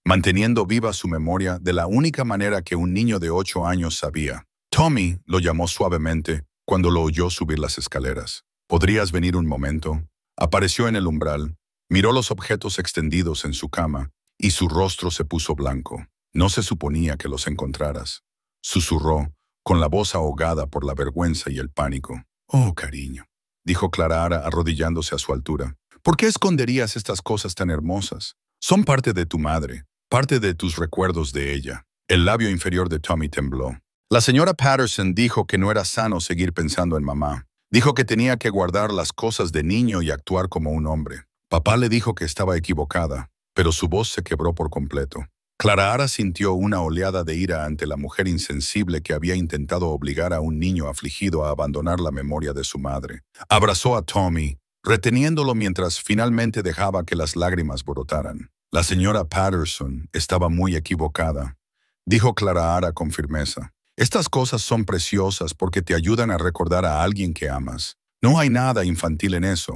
manteniendo viva su memoria de la única manera que un niño de 8 años sabía. Tommy lo llamó suavemente cuando lo oyó subir las escaleras. ¿Podrías venir un momento? Apareció en el umbral, miró los objetos extendidos en su cama y su rostro se puso blanco. No se suponía que los encontraras. Susurró, con la voz ahogada por la vergüenza y el pánico. Oh, cariño, dijo Clara arrodillándose a su altura. ¿Por qué esconderías estas cosas tan hermosas? Son parte de tu madre, parte de tus recuerdos de ella. El labio inferior de Tommy tembló. La señora Patterson dijo que no era sano seguir pensando en mamá. Dijo que tenía que guardar las cosas de niño y actuar como un hombre. Papá le dijo que estaba equivocada, pero su voz se quebró por completo. Clara sintió una oleada de ira ante la mujer insensible que había intentado obligar a un niño afligido a abandonar la memoria de su madre. Abrazó a Tommy, reteniéndolo mientras finalmente dejaba que las lágrimas brotaran. La señora Patterson estaba muy equivocada, dijo Clara con firmeza. Estas cosas son preciosas porque te ayudan a recordar a alguien que amas. No hay nada infantil en eso.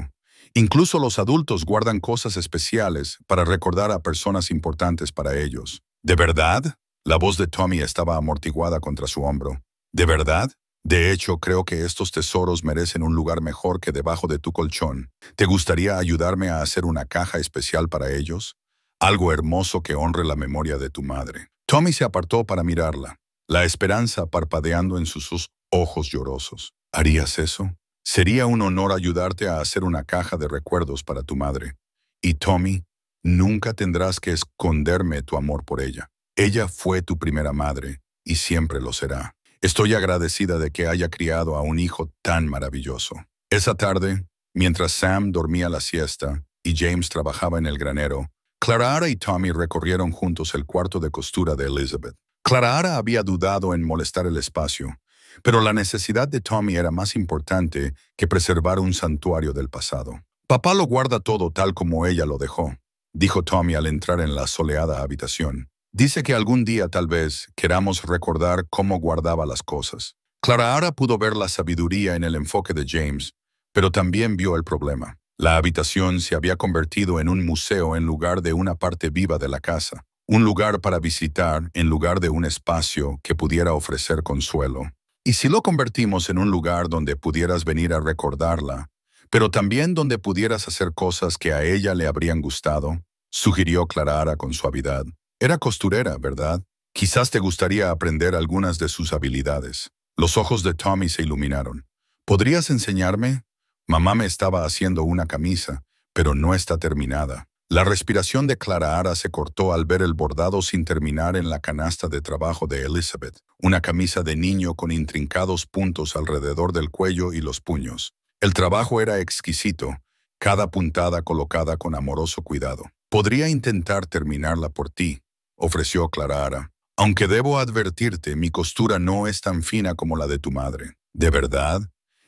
Incluso los adultos guardan cosas especiales para recordar a personas importantes para ellos. ¿De verdad? La voz de Tommy estaba amortiguada contra su hombro. ¿De verdad? De hecho, creo que estos tesoros merecen un lugar mejor que debajo de tu colchón. ¿Te gustaría ayudarme a hacer una caja especial para ellos? Algo hermoso que honre la memoria de tu madre. Tommy se apartó para mirarla, la esperanza parpadeando en sus ojos llorosos. ¿Harías eso? Sería un honor ayudarte a hacer una caja de recuerdos para tu madre. Y Tommy, nunca tendrás que esconderme tu amor por ella. Ella fue tu primera madre y siempre lo será. Estoy agradecida de que haya criado a un hijo tan maravilloso. Esa tarde, mientras Sam dormía la siesta y James trabajaba en el granero, Clara y Tommy recorrieron juntos el cuarto de costura de Elizabeth. Clara había dudado en molestar el espacio, pero la necesidad de Tommy era más importante que preservar un santuario del pasado. Papá lo guarda todo tal como ella lo dejó, dijo Tommy al entrar en la soleada habitación. Dice que algún día tal vez queramos recordar cómo guardaba las cosas. Clara pudo ver la sabiduría en el enfoque de James, pero también vio el problema. La habitación se había convertido en un museo en lugar de una parte viva de la casa, un lugar para visitar en lugar de un espacio que pudiera ofrecer consuelo. ¿Y si lo convertimos en un lugar donde pudieras venir a recordarla, pero también donde pudieras hacer cosas que a ella le habrían gustado? Sugirió Clara con suavidad. Era costurera, ¿verdad? Quizás te gustaría aprender algunas de sus habilidades. Los ojos de Tommy se iluminaron. ¿Podrías enseñarme? Mamá me estaba haciendo una camisa, pero no está terminada. La respiración de Clara se cortó al ver el bordado sin terminar en la canasta de trabajo de Elizabeth, una camisa de niño con intrincados puntos alrededor del cuello y los puños. El trabajo era exquisito, cada puntada colocada con amoroso cuidado. Podría intentar terminarla por ti, ofreció Clara. Aunque debo advertirte, mi costura no es tan fina como la de tu madre. ¿De verdad?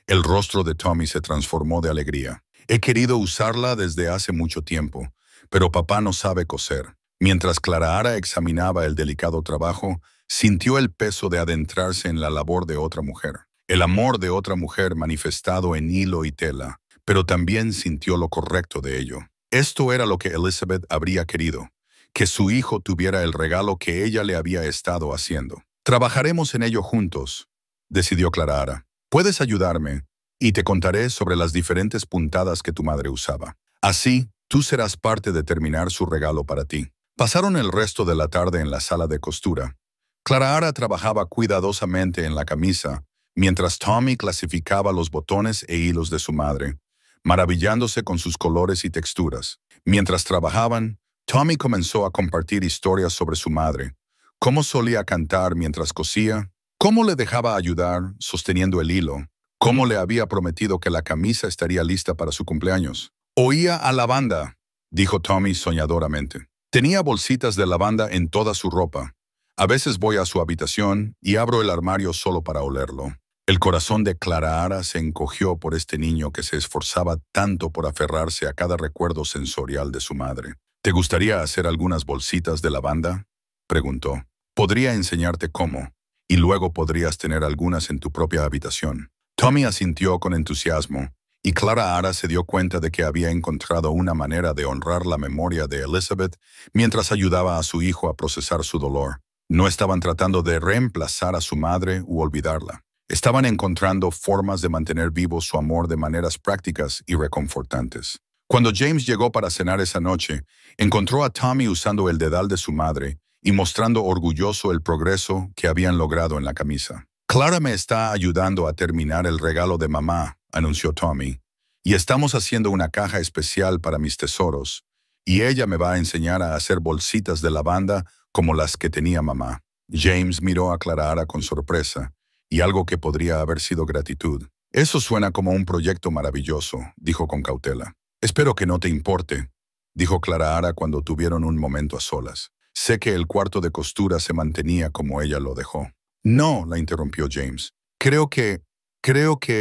El rostro de Tommy se transformó de alegría. He querido usarla desde hace mucho tiempo, pero papá no sabe coser. Mientras Clara examinaba el delicado trabajo, sintió el peso de adentrarse en la labor de otra mujer. El amor de otra mujer manifestado en hilo y tela, pero también sintió lo correcto de ello. Esto era lo que Elizabeth habría querido, que su hijo tuviera el regalo que ella le había estado haciendo. Trabajaremos en ello juntos, decidió Clara. Puedes ayudarme y te contaré sobre las diferentes puntadas que tu madre usaba. Así, tú serás parte de terminar su regalo para ti. Pasaron el resto de la tarde en la sala de costura. Clara trabajaba cuidadosamente en la camisa, mientras Tommy clasificaba los botones e hilos de su madre, maravillándose con sus colores y texturas. Mientras trabajaban, Tommy comenzó a compartir historias sobre su madre, cómo solía cantar mientras cosía, cómo le dejaba ayudar sosteniendo el hilo, cómo le había prometido que la camisa estaría lista para su cumpleaños. Oía a lavanda, dijo Tommy soñadoramente. Tenía bolsitas de lavanda en toda su ropa. A veces voy a su habitación y abro el armario solo para olerlo. El corazón de Clara se encogió por este niño que se esforzaba tanto por aferrarse a cada recuerdo sensorial de su madre. ¿Te gustaría hacer algunas bolsitas de lavanda?, preguntó. Podría enseñarte cómo, y luego podrías tener algunas en tu propia habitación. Tommy asintió con entusiasmo, y Clara se dio cuenta de que había encontrado una manera de honrar la memoria de Elizabeth mientras ayudaba a su hijo a procesar su dolor. No estaban tratando de reemplazar a su madre u olvidarla. Estaban encontrando formas de mantener vivo su amor de maneras prácticas y reconfortantes. Cuando James llegó para cenar esa noche, encontró a Tommy usando el dedal de su madre y mostrando orgulloso el progreso que habían logrado en la camisa. Clara me está ayudando a terminar el regalo de mamá, anunció Tommy, y estamos haciendo una caja especial para mis tesoros, y ella me va a enseñar a hacer bolsitas de lavanda como las que tenía mamá. James miró a Clara con sorpresa y algo que podría haber sido gratitud. Eso suena como un proyecto maravilloso, dijo con cautela. Espero que no te importe, dijo Clara Ara cuando tuvieron un momento a solas. Sé que el cuarto de costura se mantenía como ella lo dejó. No, la interrumpió James. Creo que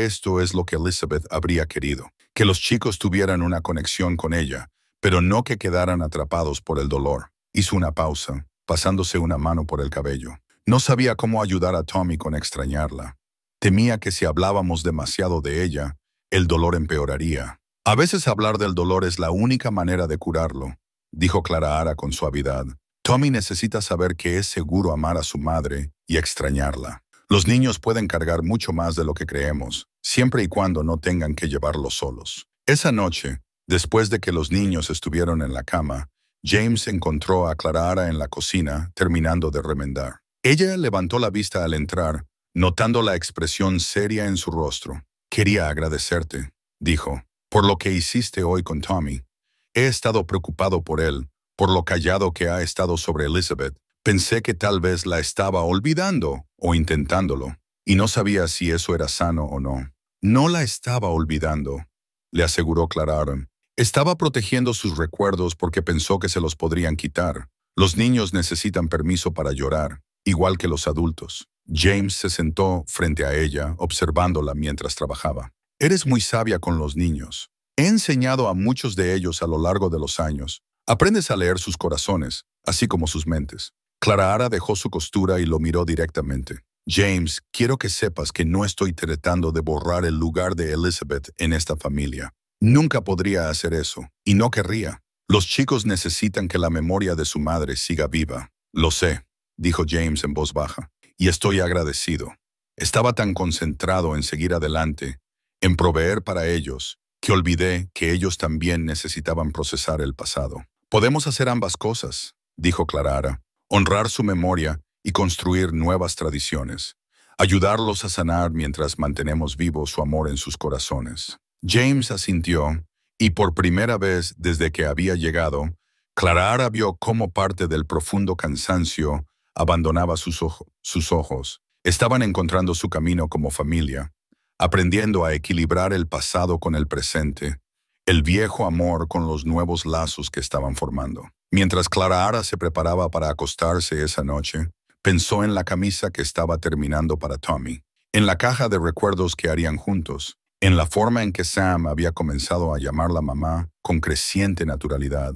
esto es lo que Elizabeth habría querido. Que los chicos tuvieran una conexión con ella, pero no que quedaran atrapados por el dolor. Hizo una pausa, pasándose una mano por el cabello. No sabía cómo ayudar a Tommy con extrañarla. Temía que si hablábamos demasiado de ella, el dolor empeoraría. A veces hablar del dolor es la única manera de curarlo, dijo Clara Ara con suavidad. Tommy necesita saber que es seguro amar a su madre y extrañarla. Los niños pueden cargar mucho más de lo que creemos, siempre y cuando no tengan que llevarlo solos. Esa noche, después de que los niños estuvieron en la cama, James encontró a Clara Ara en la cocina, terminando de remendar. Ella levantó la vista al entrar, notando la expresión seria en su rostro. Quería agradecerte, dijo, por lo que hiciste hoy con Tommy. He estado preocupado por él, por lo callado que ha estado sobre Elizabeth. Pensé que tal vez la estaba olvidando o intentándolo, y no sabía si eso era sano o no. No la estaba olvidando, le aseguró Clara Ara. Estaba protegiendo sus recuerdos porque pensó que se los podrían quitar. Los niños necesitan permiso para llorar, igual que los adultos. James se sentó frente a ella, observándola mientras trabajaba. Eres muy sabia con los niños. He enseñado a muchos de ellos a lo largo de los años. Aprendes a leer sus corazones, así como sus mentes. Clara Ara dejó su costura y lo miró directamente. James, quiero que sepas que no estoy tratando de borrar el lugar de Elizabeth en esta familia. Nunca podría hacer eso, y no querría. Los chicos necesitan que la memoria de su madre siga viva. Lo sé, dijo James en voz baja, y estoy agradecido. Estaba tan concentrado en seguir adelante, en proveer para ellos, que olvidé que ellos también necesitaban procesar el pasado. Podemos hacer ambas cosas, dijo Clara Ara. Honrar su memoria y construir nuevas tradiciones. Ayudarlos a sanar mientras mantenemos vivo su amor en sus corazones. James asintió, y por primera vez desde que había llegado, Clara Ara vio cómo parte del profundo cansancio abandonaba sus ojos. Estaban encontrando su camino como familia, aprendiendo a equilibrar el pasado con el presente, el viejo amor con los nuevos lazos que estaban formando. Mientras Clara Ara se preparaba para acostarse esa noche, pensó en la camisa que estaba terminando para Tommy, en la caja de recuerdos que harían juntos, en la forma en que Sam había comenzado a llamarla mamá con creciente naturalidad,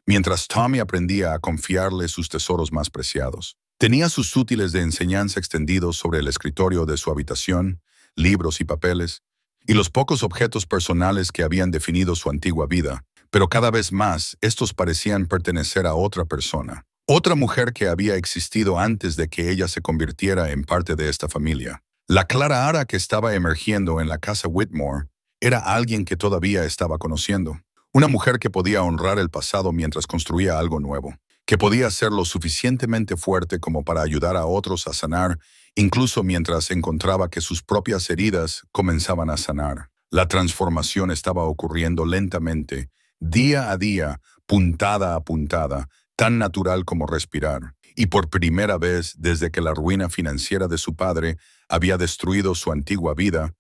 mientras Tommy aprendía a confiarle sus tesoros más preciados. Tenía sus útiles de enseñanza extendidos sobre el escritorio de su habitación, libros y papeles, y los pocos objetos personales que habían definido su antigua vida, pero cada vez más estos parecían pertenecer a otra persona, otra mujer que había existido antes de que ella se convirtiera en parte de esta familia. La Clara Ara que estaba emergiendo en la casa Whitmore era alguien que todavía estaba conociendo, una mujer que podía honrar el pasado mientras construía algo nuevo, que podía ser lo suficientemente fuerte como para ayudar a otros a sanar, incluso mientras encontraba que sus propias heridas comenzaban a sanar. La transformación estaba ocurriendo lentamente, día a día, puntada a puntada, tan natural como respirar. Y por primera vez desde que la ruina financiera de su padre había destruido su antigua vida,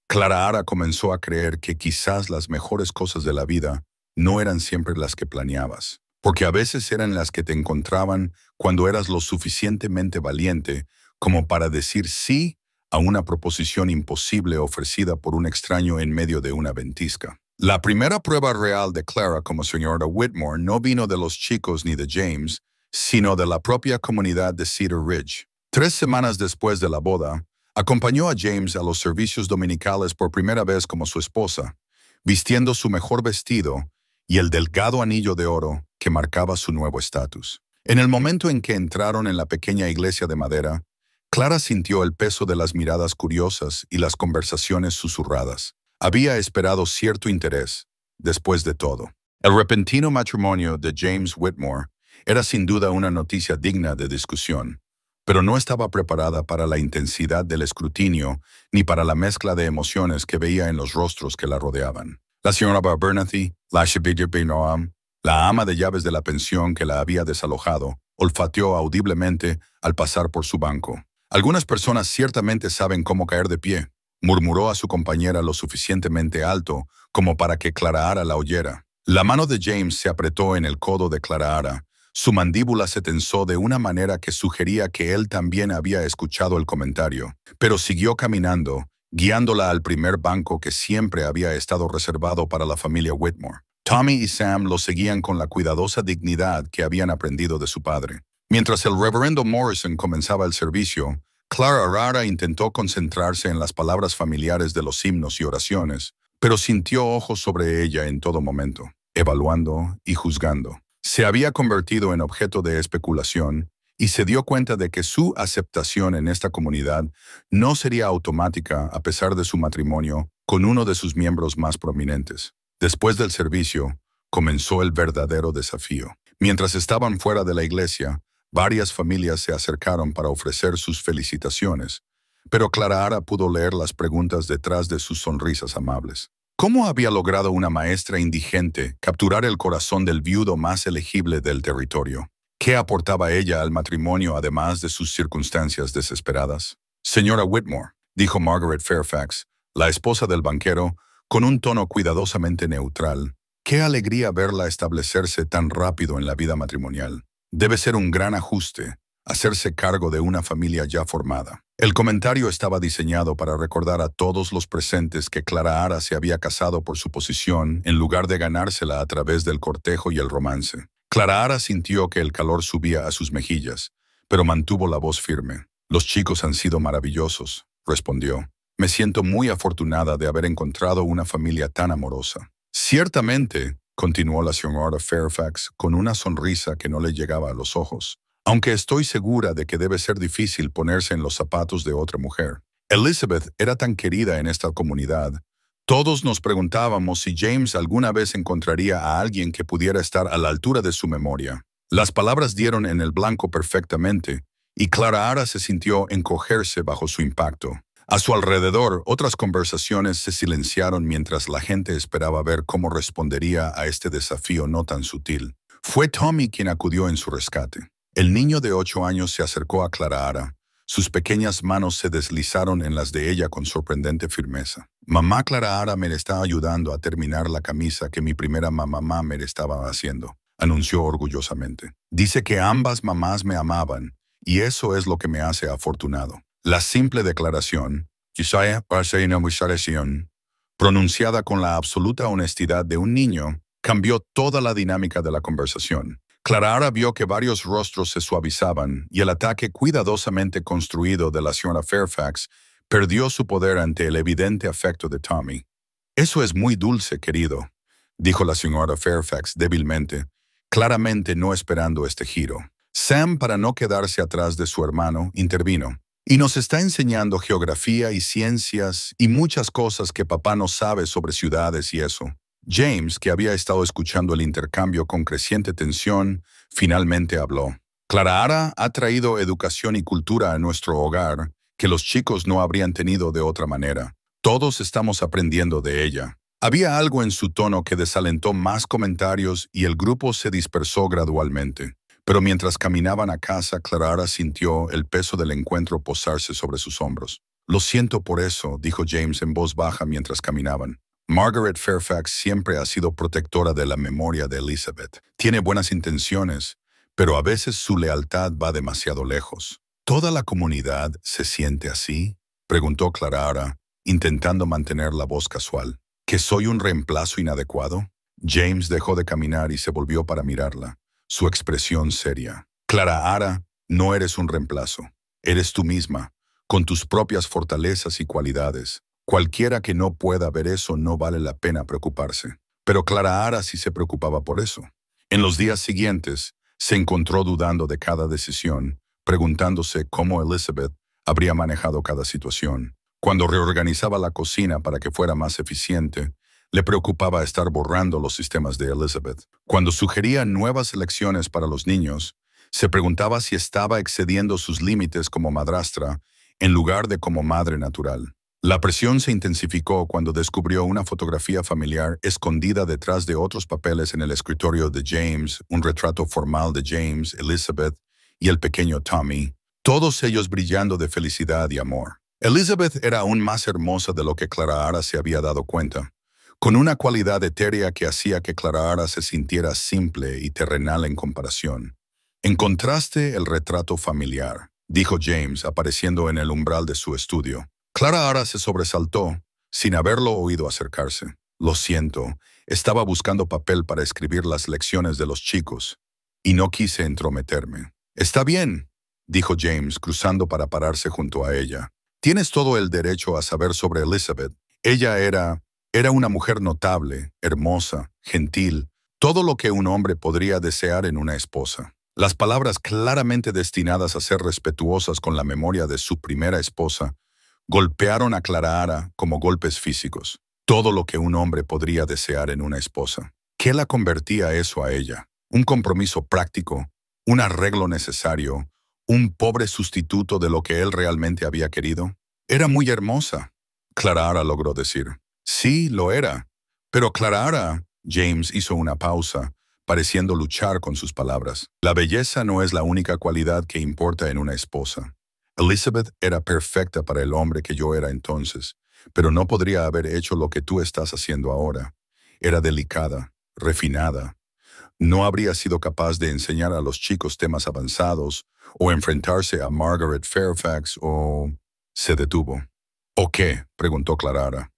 Clara Ara comenzó a creer que quizás las mejores cosas de la vida no eran siempre las que planeabas, porque a veces eran las que te encontraban cuando eras lo suficientemente valiente como para decir sí a una proposición imposible ofrecida por un extraño en medio de una ventisca. La primera prueba real de Clara como señora Whitmore no vino de los chicos ni de James, sino de la propia comunidad de Cedar Ridge. 3 semanas después de la boda, acompañó a James a los servicios dominicales por primera vez como su esposa, vistiendo su mejor vestido y el delgado anillo de oro que marcaba su nuevo estatus. En el momento en que entraron en la pequeña iglesia de madera, Clara sintió el peso de las miradas curiosas y las conversaciones susurradas. Había esperado cierto interés, después de todo. El repentino matrimonio de James Whitmore era sin duda una noticia digna de discusión, pero no estaba preparada para la intensidad del escrutinio ni para la mezcla de emociones que veía en los rostros que la rodeaban. La señora Abernathy, la Shebilla Noam, la ama de llaves de la pensión que la había desalojado, olfateó audiblemente al pasar por su banco. Algunas personas ciertamente saben cómo caer de pie, murmuró a su compañera lo suficientemente alto como para que Clara la oyera. La mano de James se apretó en el codo de Clara. Su mandíbula se tensó de una manera que sugería que él también había escuchado el comentario, pero siguió caminando, guiándola al primer banco que siempre había estado reservado para la familia Whitmore. Tommy y Sam lo seguían con la cuidadosa dignidad que habían aprendido de su padre. Mientras el reverendo Morrison comenzaba el servicio, Clara intentó concentrarse en las palabras familiares de los himnos y oraciones, pero sintió ojos sobre ella en todo momento, evaluando y juzgando. Se había convertido en objeto de especulación y se dio cuenta de que su aceptación en esta comunidad no sería automática a pesar de su matrimonio con uno de sus miembros más prominentes. Después del servicio, comenzó el verdadero desafío. Mientras estaban fuera de la iglesia, varias familias se acercaron para ofrecer sus felicitaciones, pero Clara pudo leer las preguntas detrás de sus sonrisas amables. ¿Cómo había logrado una maestra indigente capturar el corazón del viudo más elegible del territorio? ¿Qué aportaba ella al matrimonio además de sus circunstancias desesperadas? Señora Whitmore, dijo Margaret Fairfax, la esposa del banquero, con un tono cuidadosamente neutral. Qué alegría verla establecerse tan rápido en la vida matrimonial. Debe ser un gran ajuste, hacerse cargo de una familia ya formada. El comentario estaba diseñado para recordar a todos los presentes que Clara se había casado por su posición en lugar de ganársela a través del cortejo y el romance. Clara sintió que el calor subía a sus mejillas, pero mantuvo la voz firme. «Los chicos han sido maravillosos», respondió. «Me siento muy afortunada de haber encontrado una familia tan amorosa». «Ciertamente», continuó la señora Fairfax con una sonrisa que no le llegaba a los ojos, «aunque estoy segura de que debe ser difícil ponerse en los zapatos de otra mujer. Elizabeth era tan querida en esta comunidad. Todos nos preguntábamos si James alguna vez encontraría a alguien que pudiera estar a la altura de su memoria». Las palabras dieron en el blanco perfectamente, y Clara se sintió encogerse bajo su impacto. A su alrededor, otras conversaciones se silenciaron mientras la gente esperaba ver cómo respondería a este desafío no tan sutil. Fue Tommy quien acudió en su rescate. El niño de 8 años se acercó a Clara. Sus pequeñas manos se deslizaron en las de ella con sorprendente firmeza. «Mamá Clara me está ayudando a terminar la camisa que mi primera mamá me estaba haciendo», anunció orgullosamente. «Dice que ambas mamás me amaban, y eso es lo que me hace afortunado». La simple declaración, pronunciada con la absoluta honestidad de un niño, cambió toda la dinámica de la conversación. Clara vio que varios rostros se suavizaban y el ataque cuidadosamente construido de la señora Fairfax perdió su poder ante el evidente afecto de Tommy. «Eso es muy dulce, querido», dijo la señora Fairfax débilmente, claramente no esperando este giro. Sam, para no quedarse atrás de su hermano, intervino. «Y nos está enseñando geografía y ciencias y muchas cosas que papá no sabe sobre ciudades y eso». James, que había estado escuchando el intercambio con creciente tensión, finalmente habló. «Clara ha traído educación y cultura a nuestro hogar que los chicos no habrían tenido de otra manera. Todos estamos aprendiendo de ella». Había algo en su tono que desalentó más comentarios y el grupo se dispersó gradualmente. Pero mientras caminaban a casa, Clara sintió el peso del encuentro posarse sobre sus hombros. «Lo siento por eso», dijo James en voz baja mientras caminaban. «Margaret Fairfax siempre ha sido protectora de la memoria de Elizabeth. Tiene buenas intenciones, pero a veces su lealtad va demasiado lejos». «¿Toda la comunidad se siente así?», preguntó Clara, intentando mantener la voz casual. «¿Que soy un reemplazo inadecuado?» James dejó de caminar y se volvió para mirarla, su expresión seria. «Clara, no eres un reemplazo. Eres tú misma, con tus propias fortalezas y cualidades. Cualquiera que no pueda ver eso no vale la pena preocuparse». Pero Clara sí se preocupaba por eso. En los días siguientes, se encontró dudando de cada decisión, preguntándose cómo Elizabeth habría manejado cada situación. Cuando reorganizaba la cocina para que fuera más eficiente, le preocupaba estar borrando los sistemas de Elizabeth. Cuando sugería nuevas elecciones para los niños, se preguntaba si estaba excediendo sus límites como madrastra en lugar de como madre natural. La presión se intensificó cuando descubrió una fotografía familiar escondida detrás de otros papeles en el escritorio de James, un retrato formal de James, Elizabeth y el pequeño Tommy, todos ellos brillando de felicidad y amor. Elizabeth era aún más hermosa de lo que Clara se había dado cuenta, con una cualidad etérea que hacía que Clara se sintiera simple y terrenal en comparación. Encontraste el retrato familiar, dijo James, apareciendo en el umbral de su estudio. Clara se sobresaltó, sin haberlo oído acercarse. Lo siento, estaba buscando papel para escribir las lecciones de los chicos, y no quise entrometerme. Está bien, dijo James, cruzando para pararse junto a ella. Tienes todo el derecho a saber sobre Elizabeth. Ella era una mujer notable, hermosa, gentil, todo lo que un hombre podría desear en una esposa. Las palabras claramente destinadas a ser respetuosas con la memoria de su primera esposa golpearon a Clara como golpes físicos. Todo lo que un hombre podría desear en una esposa. ¿Qué la convertía eso a ella? Un compromiso práctico, un arreglo necesario, un pobre sustituto de lo que él realmente había querido. Era muy hermosa, Clara logró decir. Sí, lo era. Pero Clara, James hizo una pausa, pareciendo luchar con sus palabras. La belleza no es la única cualidad que importa en una esposa. Elizabeth era perfecta para el hombre que yo era entonces, pero no podría haber hecho lo que tú estás haciendo ahora. Era delicada, refinada. No habría sido capaz de enseñar a los chicos temas avanzados o enfrentarse a Margaret Fairfax o... Se detuvo. ¿O qué? Preguntó Clara.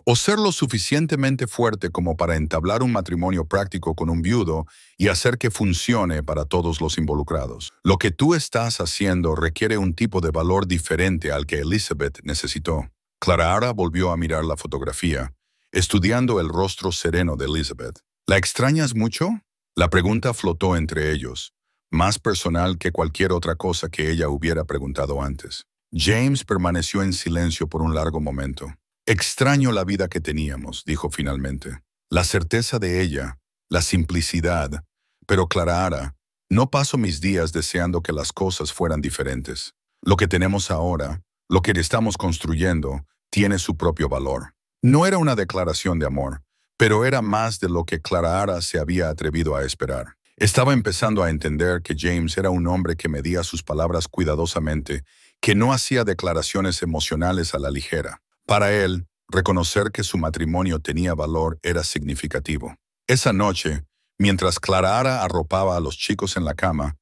O ser lo suficientemente fuerte como para entablar un matrimonio práctico con un viudo y hacer que funcione para todos los involucrados. Lo que tú estás haciendo requiere un tipo de valor diferente al que Elizabeth necesitó. Clara volvió a mirar la fotografía, estudiando el rostro sereno de Elizabeth. ¿La extrañas mucho? La pregunta flotó entre ellos, más personal que cualquier otra cosa que ella hubiera preguntado antes. James permaneció en silencio por un largo momento. Extraño la vida que teníamos, dijo finalmente. La certeza de ella, la simplicidad. Pero Clara, no paso mis días deseando que las cosas fueran diferentes. Lo que tenemos ahora, lo que estamos construyendo, tiene su propio valor. No era una declaración de amor, pero era más de lo que Clara se había atrevido a esperar. Estaba empezando a entender que James era un hombre que medía sus palabras cuidadosamente, que no hacía declaraciones emocionales a la ligera. Para él, reconocer que su matrimonio tenía valor era significativo. Esa noche, mientras Clara arropaba a los chicos en la cama,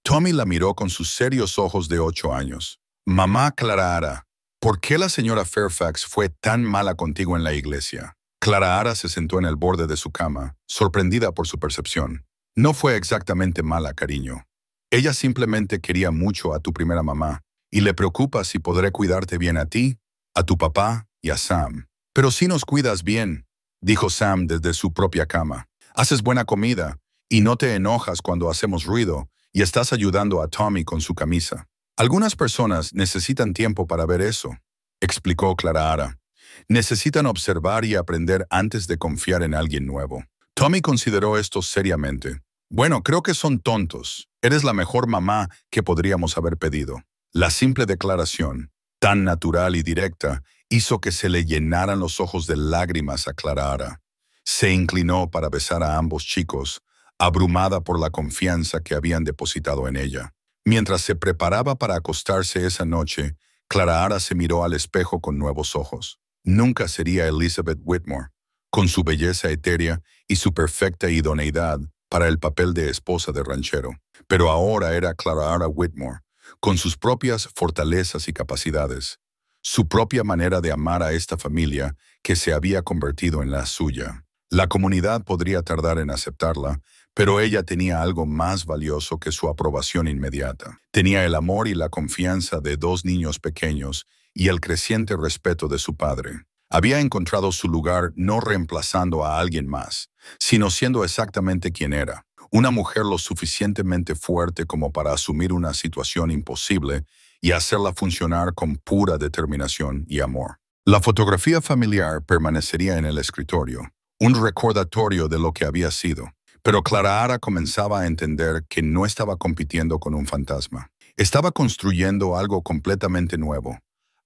Tommy la miró con sus serios ojos de 8 años. Mamá Clara, ¿por qué la señora Fairfax fue tan mala contigo en la iglesia? Clara se sentó en el borde de su cama, sorprendida por su percepción. No fue exactamente mala, cariño. Ella simplemente quería mucho a tu primera mamá, y le preocupa si podré cuidarte bien a ti, a tu papá y a Sam. Pero si nos cuidas bien, dijo Sam desde su propia cama. Haces buena comida, y no te enojas cuando hacemos ruido, y estás ayudando a Tommy con su camisa. Algunas personas necesitan tiempo para ver eso, explicó Clara. Necesitan observar y aprender antes de confiar en alguien nuevo. Tommy consideró esto seriamente. Bueno, creo que son tontos. Eres la mejor mamá que podríamos haber pedido. La simple declaración, tan natural y directa, hizo que se le llenaran los ojos de lágrimas a Clara. Se inclinó para besar a ambos chicos, abrumada por la confianza que habían depositado en ella. Mientras se preparaba para acostarse esa noche, Clara se miró al espejo con nuevos ojos. Nunca sería Elizabeth Whitmore, con su belleza etérea y su perfecta idoneidad para el papel de esposa de ranchero. Pero ahora era Clara Whitmore, con sus propias fortalezas y capacidades, su propia manera de amar a esta familia que se había convertido en la suya. La comunidad podría tardar en aceptarla, pero ella tenía algo más valioso que su aprobación inmediata. Tenía el amor y la confianza de 2 niños pequeños y el creciente respeto de su padre. Había encontrado su lugar no reemplazando a alguien más, sino siendo exactamente quien era. Una mujer lo suficientemente fuerte como para asumir una situación imposible y hacerla funcionar con pura determinación y amor. La fotografía familiar permanecería en el escritorio, un recordatorio de lo que había sido. Pero Clara comenzaba a entender que no estaba compitiendo con un fantasma. Estaba construyendo algo completamente nuevo,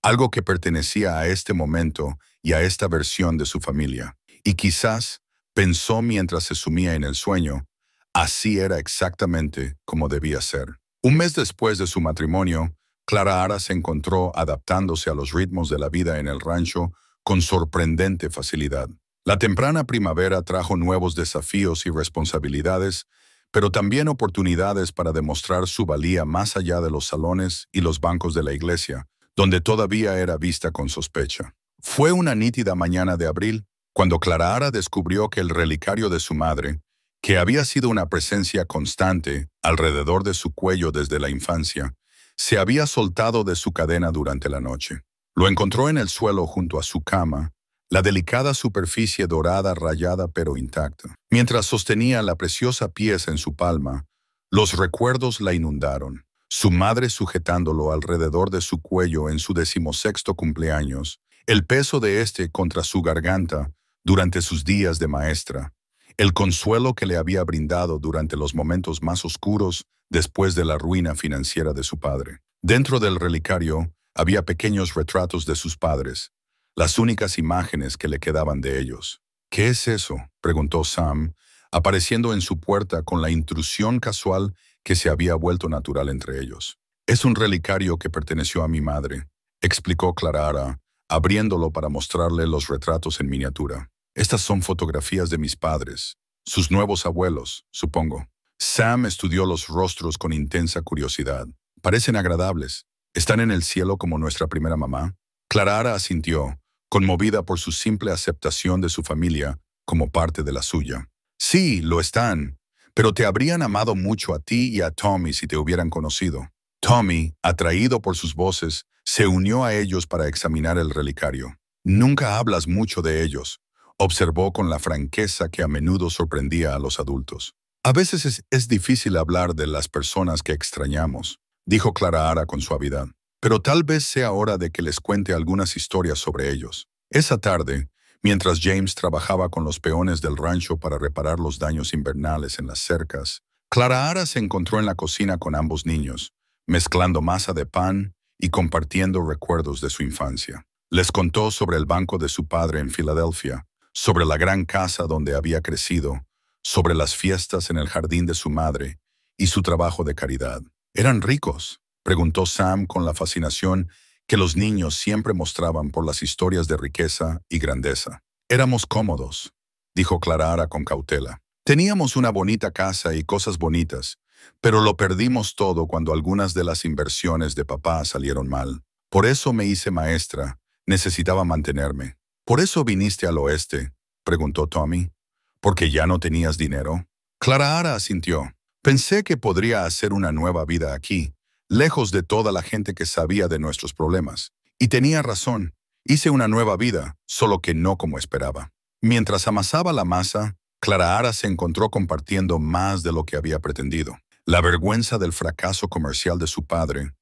algo que pertenecía a este momento y a esta versión de su familia. Y quizás, pensó mientras se sumía en el sueño, así era exactamente como debía ser. Un mes después de su matrimonio, Clara Ara se encontró adaptándose a los ritmos de la vida en el rancho con sorprendente facilidad. La temprana primavera trajo nuevos desafíos y responsabilidades, pero también oportunidades para demostrar su valía más allá de los salones y los bancos de la iglesia, donde todavía era vista con sospecha. Fue una nítida mañana de abril, cuando Clara Ara descubrió que el relicario de su madre, que había sido una presencia constante alrededor de su cuello desde la infancia, se había soltado de su cadena durante la noche. Lo encontró en el suelo junto a su cama, la delicada superficie dorada rayada pero intacta. Mientras sostenía la preciosa pieza en su palma, los recuerdos la inundaron. Su madre sujetándolo alrededor de su cuello en su 16º cumpleaños, el peso de este contra su garganta durante sus días de maestra, el consuelo que le había brindado durante los momentos más oscuros después de la ruina financiera de su padre. Dentro del relicario había pequeños retratos de sus padres, las únicas imágenes que le quedaban de ellos. ¿Qué es eso?, preguntó Sam, apareciendo en su puerta con la intrusión casual que se había vuelto natural entre ellos. Es un relicario que perteneció a mi madre, explicó Clara Ara, abriéndolo para mostrarle los retratos en miniatura. Estas son fotografías de mis padres, sus nuevos abuelos, supongo. Sam estudió los rostros con intensa curiosidad. Parecen agradables. ¿Están en el cielo como nuestra primera mamá? Clara Ara asintió, conmovida por su simple aceptación de su familia como parte de la suya. Sí, lo están, pero te habrían amado mucho a ti y a Tommy si te hubieran conocido. Tommy, atraído por sus voces, se unió a ellos para examinar el relicario. Nunca hablas mucho de ellos, observó con la franqueza que a menudo sorprendía a los adultos. A veces es difícil hablar de las personas que extrañamos, dijo Clara Ara con suavidad. Pero tal vez sea hora de que les cuente algunas historias sobre ellos. Esa tarde, mientras James trabajaba con los peones del rancho para reparar los daños invernales en las cercas, Clara Ara se encontró en la cocina con ambos niños, mezclando masa de pan y compartiendo recuerdos de su infancia. Les contó sobre el banco de su padre en Filadelfia, sobre la gran casa donde había crecido, sobre las fiestas en el jardín de su madre y su trabajo de caridad. ¿Eran ricos?, preguntó Sam con la fascinación que los niños siempre mostraban por las historias de riqueza y grandeza. Éramos cómodos, dijo Clara Ara con cautela. Teníamos una bonita casa y cosas bonitas, pero lo perdimos todo cuando algunas de las inversiones de papá salieron mal. Por eso me hice maestra, necesitaba mantenerme. ¿Por eso viniste al oeste?, preguntó Tommy. ¿Porque ya no tenías dinero? Clara Ara asintió. Pensé que podría hacer una nueva vida aquí, lejos de toda la gente que sabía de nuestros problemas. Y tenía razón, hice una nueva vida, solo que no como esperaba. Mientras amasaba la masa, Clara Ara se encontró compartiendo más de lo que había pretendido. La vergüenza del fracaso comercial de su padre,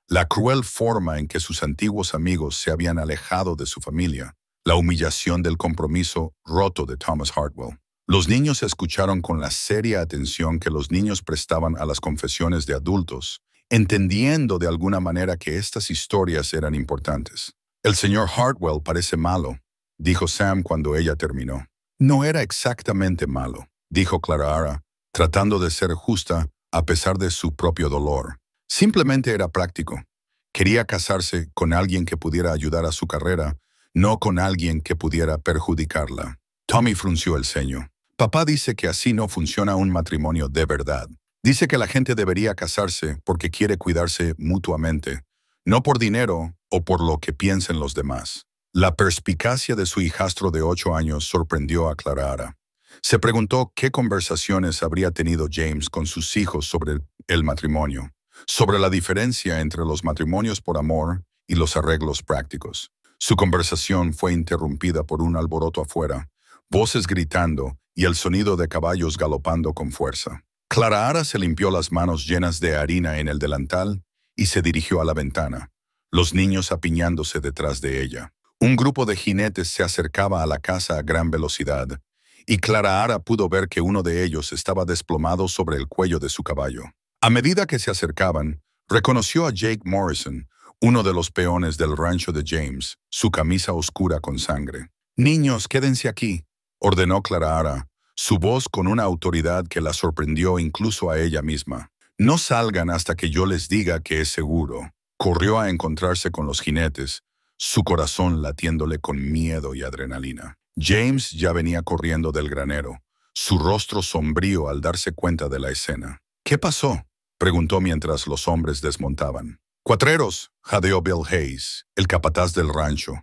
la cruel forma en que sus antiguos amigos se habían alejado de su familia, la humillación del compromiso roto de Thomas Hartwell. Los niños escucharon con la seria atención que los niños prestaban a las confesiones de adultos, entendiendo de alguna manera que estas historias eran importantes. El señor Hartwell parece malo, dijo Sam cuando ella terminó. No era exactamente malo, dijo Clara Ara, tratando de ser justa a pesar de su propio dolor. Simplemente era práctico. Quería casarse con alguien que pudiera ayudar a su carrera, no con alguien que pudiera perjudicarla. Tommy frunció el ceño. Papá dice que así no funciona un matrimonio de verdad. Dice que la gente debería casarse porque quiere cuidarse mutuamente, no por dinero o por lo que piensen los demás. La perspicacia de su hijastro de 8 años sorprendió a Clara Ara. Se preguntó qué conversaciones habría tenido James con sus hijos sobre el matrimonio, sobre la diferencia entre los matrimonios por amor y los arreglos prácticos. Su conversación fue interrumpida por un alboroto afuera, voces gritando y el sonido de caballos galopando con fuerza. Clara Ara se limpió las manos llenas de harina en el delantal y se dirigió a la ventana, los niños apiñándose detrás de ella. Un grupo de jinetes se acercaba a la casa a gran velocidad, y Clara Ara pudo ver que uno de ellos estaba desplomado sobre el cuello de su caballo. A medida que se acercaban, reconoció a Jake Morrison, uno de los peones del rancho de James, su camisa oscura con sangre. «Niños, quédense aquí», ordenó Clara Ara, su voz con una autoridad que la sorprendió incluso a ella misma. «No salgan hasta que yo les diga que es seguro. corrió a encontrarse con los jinetes, su corazón latiéndole con miedo y adrenalina. James ya venía corriendo del granero, su rostro sombrío al darse cuenta de la escena. ¿Qué pasó?, preguntó mientras los hombres desmontaban. Cuatreros, jadeó Bill Hayes, el capataz del rancho.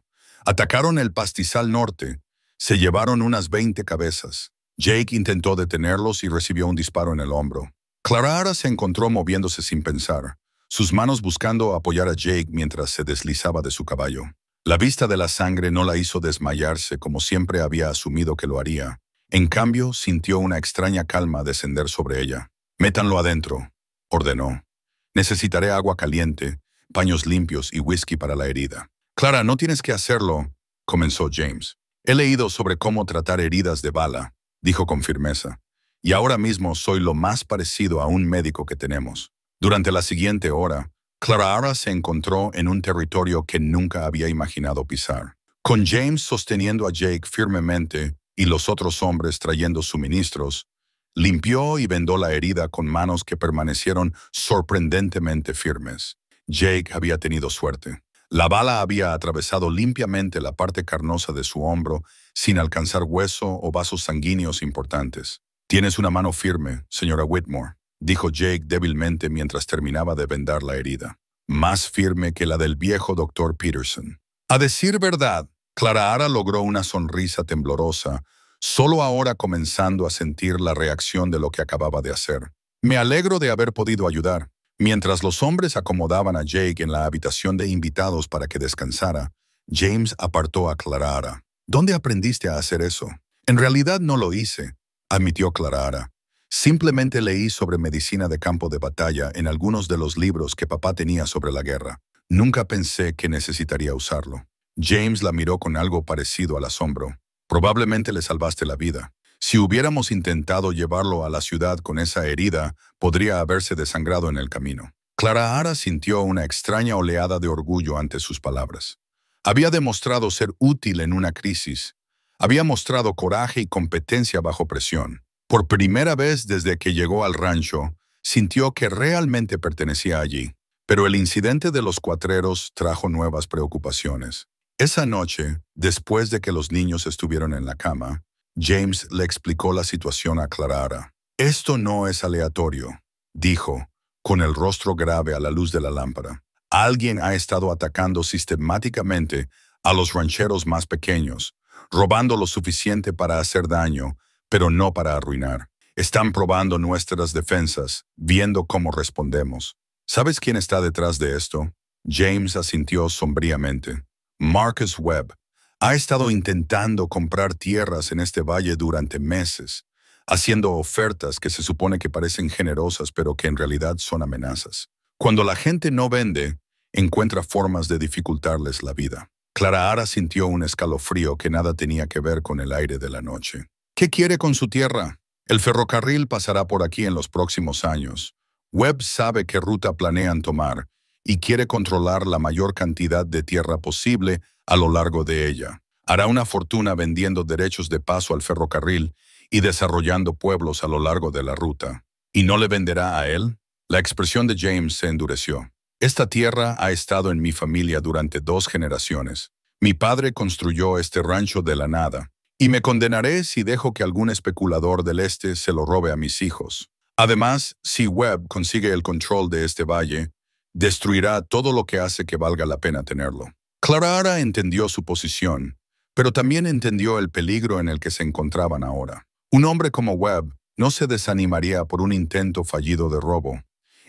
Atacaron el pastizal norte. Se llevaron unas 20 cabezas. Jake intentó detenerlos y recibió un disparo en el hombro. Clara se encontró moviéndose sin pensar, sus manos buscando apoyar a Jake mientras se deslizaba de su caballo. La vista de la sangre no la hizo desmayarse como siempre había asumido que lo haría. En cambio, sintió una extraña calma descender sobre ella. «Métanlo adentro», ordenó. «Necesitaré agua caliente, paños limpios y whisky para la herida». «Clara, no tienes que hacerlo», comenzó James. «He leído sobre cómo tratar heridas de bala», dijo con firmeza. «Y ahora mismo soy lo más parecido a un médico que tenemos». Durante la siguiente hora, Clara se encontró en un territorio que nunca había imaginado pisar. Con James sosteniendo a Jake firmemente y los otros hombres trayendo suministros, limpió y vendó la herida con manos que permanecieron sorprendentemente firmes. Jake había tenido suerte. La bala había atravesado limpiamente la parte carnosa de su hombro sin alcanzar hueso o vasos sanguíneos importantes. «Tienes una mano firme, señora Whitmore», dijo Jake débilmente mientras terminaba de vendar la herida. «Más firme que la del viejo Dr. Peterson». A decir verdad, Clara logró una sonrisa temblorosa, solo ahora comenzando a sentir la reacción de lo que acababa de hacer. «Me alegro de haber podido ayudar». Mientras los hombres acomodaban a Jake en la habitación de invitados para que descansara, James apartó a Clara. «¿Dónde aprendiste a hacer eso?» «En realidad no lo hice», admitió Clara. «Simplemente leí sobre medicina de campo de batalla en algunos de los libros que papá tenía sobre la guerra. Nunca pensé que necesitaría usarlo». James la miró con algo parecido al asombro. «Probablemente le salvaste la vida. Si hubiéramos intentado llevarlo a la ciudad con esa herida, podría haberse desangrado en el camino». Clara sintió una extraña oleada de orgullo ante sus palabras. Había demostrado ser útil en una crisis. Había mostrado coraje y competencia bajo presión. Por primera vez desde que llegó al rancho, sintió que realmente pertenecía allí. Pero el incidente de los cuatreros trajo nuevas preocupaciones. Esa noche, después de que los niños estuvieron en la cama, James le explicó la situación a Clara. «Esto no es aleatorio», dijo, con el rostro grave a la luz de la lámpara. «Alguien ha estado atacando sistemáticamente a los rancheros más pequeños, robando lo suficiente para hacer daño, pero no para arruinar. Están probando nuestras defensas, viendo cómo respondemos. ¿Sabes quién está detrás de esto?» James asintió sombríamente. «Marcus Webb. Ha estado intentando comprar tierras en este valle durante meses, haciendo ofertas que se supone que parecen generosas pero que en realidad son amenazas. Cuando la gente no vende, encuentra formas de dificultarles la vida». Clara sintió un escalofrío que nada tenía que ver con el aire de la noche. «¿Qué quiere con su tierra? El ferrocarril pasará por aquí en los próximos años. Webb sabe qué ruta planean tomar y quiere controlar la mayor cantidad de tierra posible a lo largo de ella. Hará una fortuna vendiendo derechos de paso al ferrocarril y desarrollando pueblos a lo largo de la ruta. ¿Y no le venderá a él?» La expresión de James se endureció. «Esta tierra ha estado en mi familia durante 2 generaciones. Mi padre construyó este rancho de la nada, y me condenaré si dejo que algún especulador del este se lo robe a mis hijos. Además, si Webb consigue el control de este valle, destruirá todo lo que hace que valga la pena tenerlo». Clara entendió su posición, pero también entendió el peligro en el que se encontraban ahora. Un hombre como Webb no se desanimaría por un intento fallido de robo.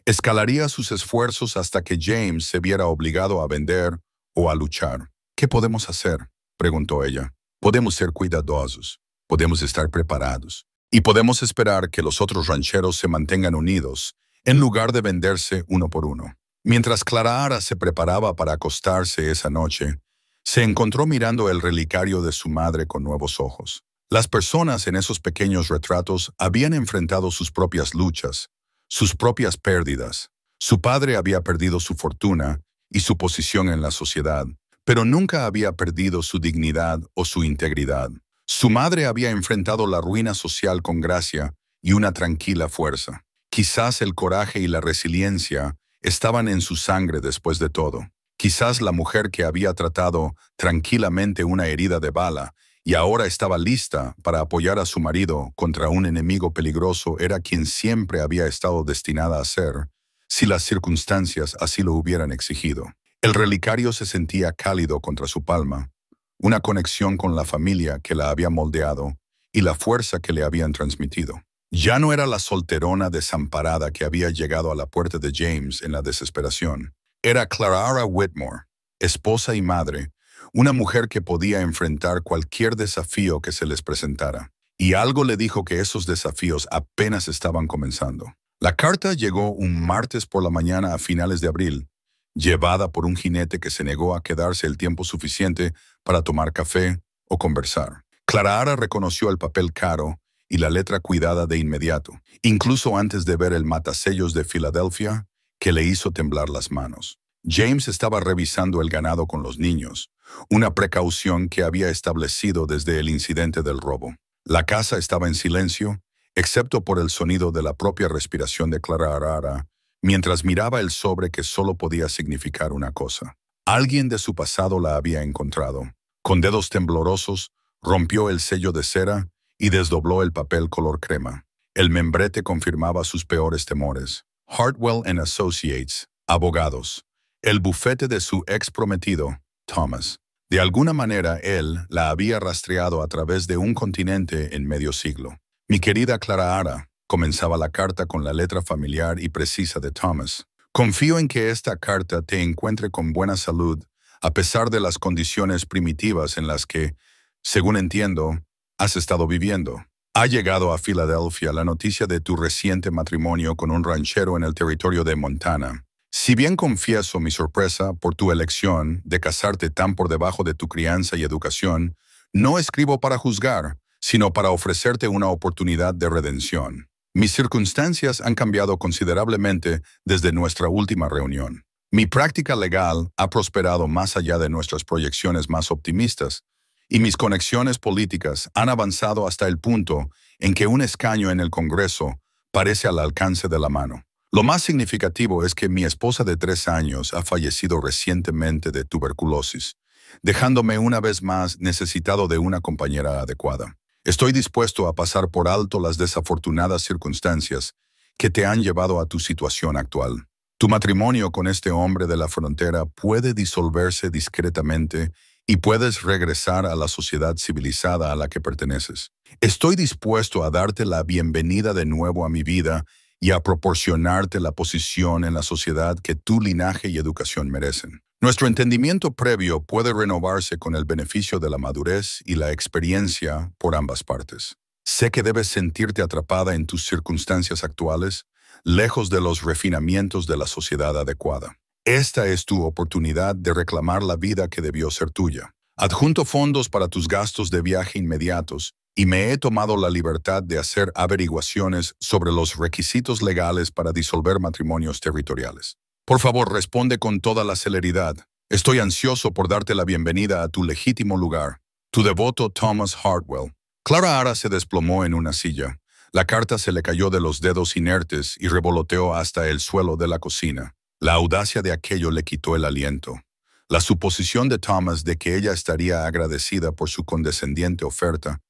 Escalaría sus esfuerzos hasta que James se viera obligado a vender o a luchar. «¿Qué podemos hacer?», preguntó ella. «Podemos ser cuidadosos, podemos estar preparados, y podemos esperar que los otros rancheros se mantengan unidos, en lugar de venderse uno por uno». Mientras Clara se preparaba para acostarse esa noche, se encontró mirando el relicario de su madre con nuevos ojos. Las personas en esos pequeños retratos habían enfrentado sus propias luchas, sus propias pérdidas. Su padre había perdido su fortuna y su posición en la sociedad, pero nunca había perdido su dignidad o su integridad. Su madre había enfrentado la ruina social con gracia y una tranquila fuerza. Quizás el coraje y la resiliencia estaban en su sangre después de todo. Quizás la mujer que había tratado tranquilamente una herida de bala y ahora estaba lista para apoyar a su marido contra un enemigo peligroso era quien siempre había estado destinada a ser, si las circunstancias así lo hubieran exigido. El relicario se sentía cálido contra su palma, una conexión con la familia que la había moldeado y la fuerza que le habían transmitido. Ya no era la solterona desamparada que había llegado a la puerta de James en la desesperación. Era Clara Whitmore, esposa y madre, una mujer que podía enfrentar cualquier desafío que se les presentara. Y algo le dijo que esos desafíos apenas estaban comenzando. La carta llegó un martes por la mañana a finales de abril, llevada por un jinete que se negó a quedarse el tiempo suficiente para tomar café o conversar. Clara reconoció el papel caro y la letra cuidada de inmediato, incluso antes de ver el matasellos de Filadelfia que le hizo temblar las manos. James estaba revisando el ganado con los niños, una precaución que había establecido desde el incidente del robo. La casa estaba en silencio, excepto por el sonido de la propia respiración de Clara, mientras miraba el sobre que solo podía significar una cosa. Alguien de su pasado la había encontrado. Con dedos temblorosos, rompió el sello de cera y desdobló el papel color crema. El membrete confirmaba sus peores temores. Hartwell & Associates, abogados. El bufete de su ex prometido, Thomas. De alguna manera, él la había rastreado a través de un continente en medio siglo. Mi querida Clara, comenzaba la carta con la letra familiar y precisa de Thomas. Confío en que esta carta te encuentre con buena salud, a pesar de las condiciones primitivas en las que, según entiendo, has estado viviendo. Ha llegado a Filadelfia la noticia de tu reciente matrimonio con un ranchero en el territorio de Montana. Si bien confieso mi sorpresa por tu elección de casarte tan por debajo de tu crianza y educación, no escribo para juzgar, sino para ofrecerte una oportunidad de redención. Mis circunstancias han cambiado considerablemente desde nuestra última reunión. Mi práctica legal ha prosperado más allá de nuestras proyecciones más optimistas, y mis conexiones políticas han avanzado hasta el punto en que un escaño en el Congreso parece al alcance de la mano. Lo más significativo es que mi esposa de 3 años ha fallecido recientemente de tuberculosis, dejándome una vez más necesitado de una compañera adecuada. Estoy dispuesto a pasar por alto las desafortunadas circunstancias que te han llevado a tu situación actual. Tu matrimonio con este hombre de la frontera puede disolverse discretamente y puedes regresar a la sociedad civilizada a la que perteneces. Estoy dispuesto a darte la bienvenida de nuevo a mi vida y a proporcionarte la posición en la sociedad que tu linaje y educación merecen. Nuestro entendimiento previo puede renovarse con el beneficio de la madurez y la experiencia por ambas partes. Sé que debes sentirte atrapada en tus circunstancias actuales, lejos de los refinamientos de la sociedad adecuada. Esta es tu oportunidad de reclamar la vida que debió ser tuya. Adjunto fondos para tus gastos de viaje inmediatos y me he tomado la libertad de hacer averiguaciones sobre los requisitos legales para disolver matrimonios territoriales. Por favor, responde con toda la celeridad. Estoy ansioso por darte la bienvenida a tu legítimo lugar. Tu devoto Thomas Hartwell. Clara se desplomó en una silla. La carta se le cayó de los dedos inertes y revoloteó hasta el suelo de la cocina. La audacia de aquello le quitó el aliento. La suposición de Thomas de que ella estaría agradecida por su condescendiente oferta,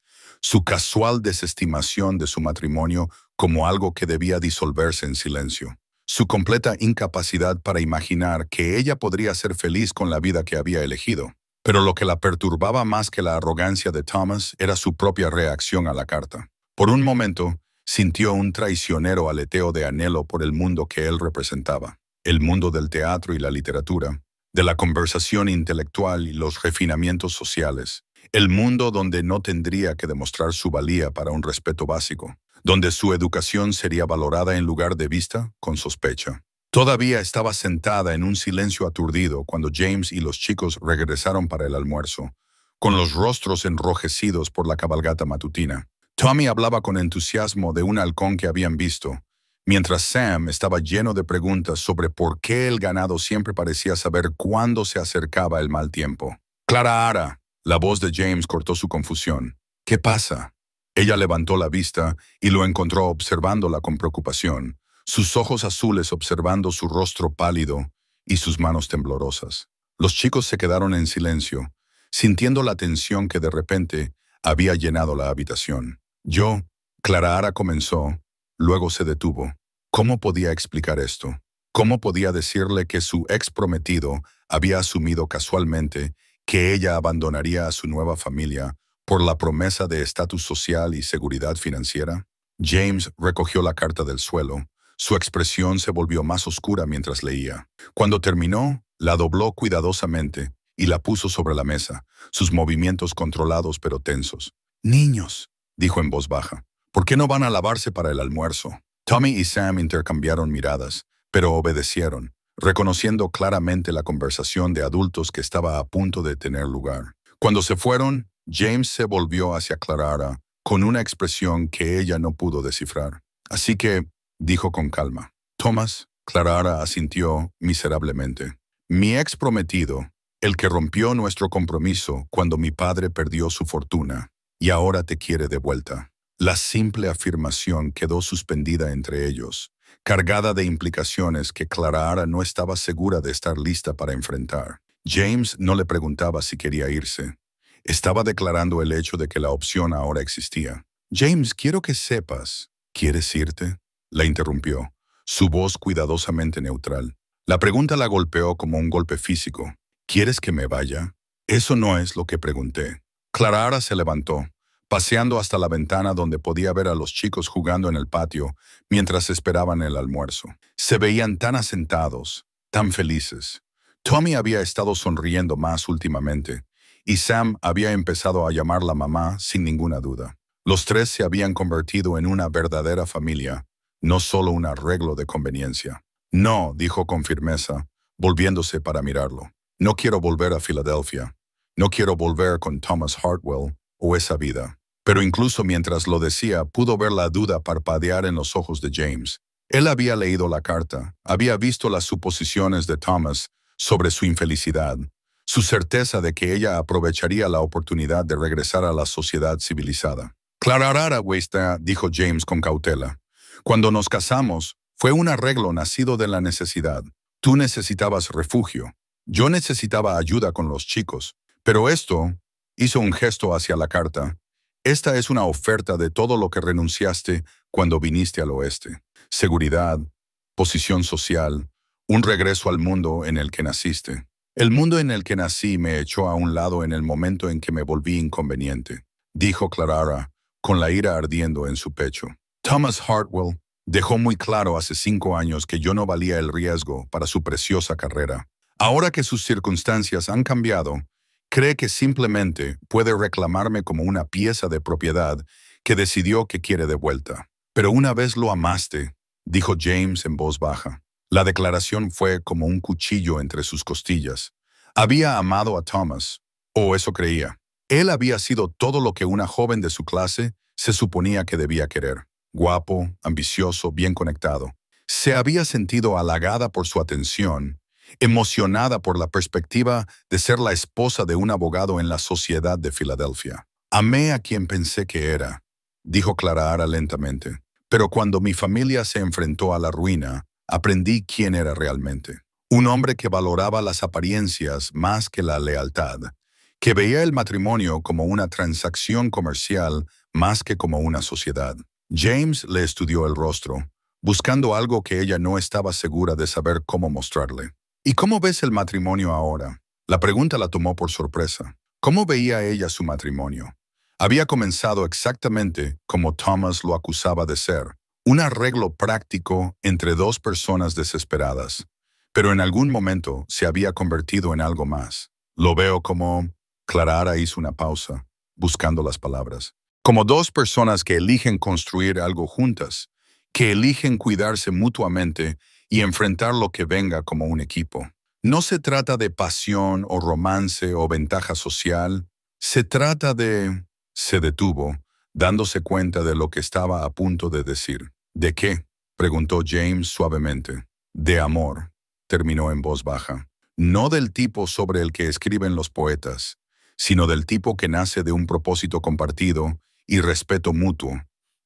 su casual desestimación de su matrimonio como algo que debía disolverse en silencio, su completa incapacidad para imaginar que ella podría ser feliz con la vida que había elegido. Pero lo que la perturbaba más que la arrogancia de Thomas era su propia reacción a la carta. Por un momento, sintió un traicionero aleteo de anhelo por el mundo que él representaba, el mundo del teatro y la literatura, de la conversación intelectual y los refinamientos sociales, el mundo donde no tendría que demostrar su valía para un respeto básico, donde su educación sería valorada en lugar de vista con sospecha. Todavía estaba sentada en un silencio aturdido cuando James y los chicos regresaron para el almuerzo, con los rostros enrojecidos por la cabalgata matutina. Tommy hablaba con entusiasmo de un halcón que habían visto, mientras Sam estaba lleno de preguntas sobre por qué el ganado siempre parecía saber cuándo se acercaba el mal tiempo. Clara, la voz de James cortó su confusión. ¿Qué pasa? Ella levantó la vista y lo encontró observándola con preocupación, sus ojos azules observando su rostro pálido y sus manos temblorosas. Los chicos se quedaron en silencio, sintiendo la tensión que de repente había llenado la habitación. Clara comenzó, luego se detuvo. ¿Cómo podía explicar esto? ¿Cómo podía decirle que su ex prometido había asumido casualmente que ella abandonaría a su nueva familia por la promesa de estatus social y seguridad financiera? James recogió la carta del suelo. Su expresión se volvió más oscura mientras leía. Cuando terminó, la dobló cuidadosamente y la puso sobre la mesa, sus movimientos controlados pero tensos. «Niños», dijo en voz baja, «¿por qué no van a lavarse para el almuerzo?» Tommy y Sam intercambiaron miradas, pero obedecieron, reconociendo claramente la conversación de adultos que estaba a punto de tener lugar. Cuando se fueron, James se volvió hacia Clara con una expresión que ella no pudo descifrar. «Así que», dijo con calma. «Thomas», Clara asintió miserablemente. «Mi ex prometido, el que rompió nuestro compromiso cuando mi padre perdió su fortuna, y ahora te quiere de vuelta». La simple afirmación quedó suspendida entre ellos, cargada de implicaciones que Clara no estaba segura de estar lista para enfrentar. James no le preguntaba si quería irse. Estaba declarando el hecho de que la opción ahora existía. «James, quiero que sepas». «¿Quieres irte?», la interrumpió, su voz cuidadosamente neutral. La pregunta la golpeó como un golpe físico. «¿Quieres que me vaya?». «Eso no es lo que pregunté». Clara se levantó, paseando hasta la ventana donde podía ver a los chicos jugando en el patio mientras esperaban el almuerzo. Se veían tan asentados, tan felices. Tommy había estado sonriendo más últimamente, y Sam había empezado a llamarla mamá sin ninguna duda. Los tres se habían convertido en una verdadera familia, no solo un arreglo de conveniencia. «No», dijo con firmeza, volviéndose para mirarlo. «No quiero volver a Filadelfia. No quiero volver con Thomas Hartwell o esa vida». Pero incluso mientras lo decía, pudo ver la duda parpadear en los ojos de James. Él había leído la carta, había visto las suposiciones de Thomas sobre su infelicidad, su certeza de que ella aprovecharía la oportunidad de regresar a la sociedad civilizada. «Clara Westa», dijo James con cautela. «Cuando nos casamos, fue un arreglo nacido de la necesidad. Tú necesitabas refugio. Yo necesitaba ayuda con los chicos. Pero esto», hizo un gesto hacia la carta, «esta es una oferta de todo lo que renunciaste cuando viniste al oeste. Seguridad, posición social, un regreso al mundo en el que naciste. El mundo en el que nací me echó a un lado en el momento en que me volví inconveniente», dijo Clara, con la ira ardiendo en su pecho. «Thomas Hartwell dejó muy claro hace 5 años que yo no valía el riesgo para su preciosa carrera. Ahora que sus circunstancias han cambiado, cree que simplemente puede reclamarme como una pieza de propiedad que decidió que quiere de vuelta. Pero una vez lo amaste», dijo James en voz baja. La declaración fue como un cuchillo entre sus costillas. Había amado a Thomas, o eso creía. Él había sido todo lo que una joven de su clase se suponía que debía querer. Guapo, ambicioso, bien conectado. Se había sentido halagada por su atención, emocionada por la perspectiva de ser la esposa de un abogado en la sociedad de Filadelfia. «Amé a quien pensé que era», dijo Clara lentamente. «Pero cuando mi familia se enfrentó a la ruina, aprendí quién era realmente. Un hombre que valoraba las apariencias más que la lealtad, que veía el matrimonio como una transacción comercial más que como una sociedad». James le estudió el rostro, buscando algo que ella no estaba segura de saber cómo mostrarle. «¿Y cómo ves el matrimonio ahora?». La pregunta la tomó por sorpresa. ¿Cómo veía ella su matrimonio? Había comenzado exactamente como Thomas lo acusaba de ser, un arreglo práctico entre dos personas desesperadas, pero en algún momento se había convertido en algo más. «Lo veo como…». Clara hizo una pausa, buscando las palabras. «Como dos personas que eligen construir algo juntas, que eligen cuidarse mutuamente y enfrentar lo que venga como un equipo. No se trata de pasión o romance o ventaja social, se trata de…». Se detuvo, dándose cuenta de lo que estaba a punto de decir. «¿De qué?», preguntó James suavemente. «De amor», terminó en voz baja. «No del tipo sobre el que escriben los poetas, sino del tipo que nace de un propósito compartido y respeto mutuo,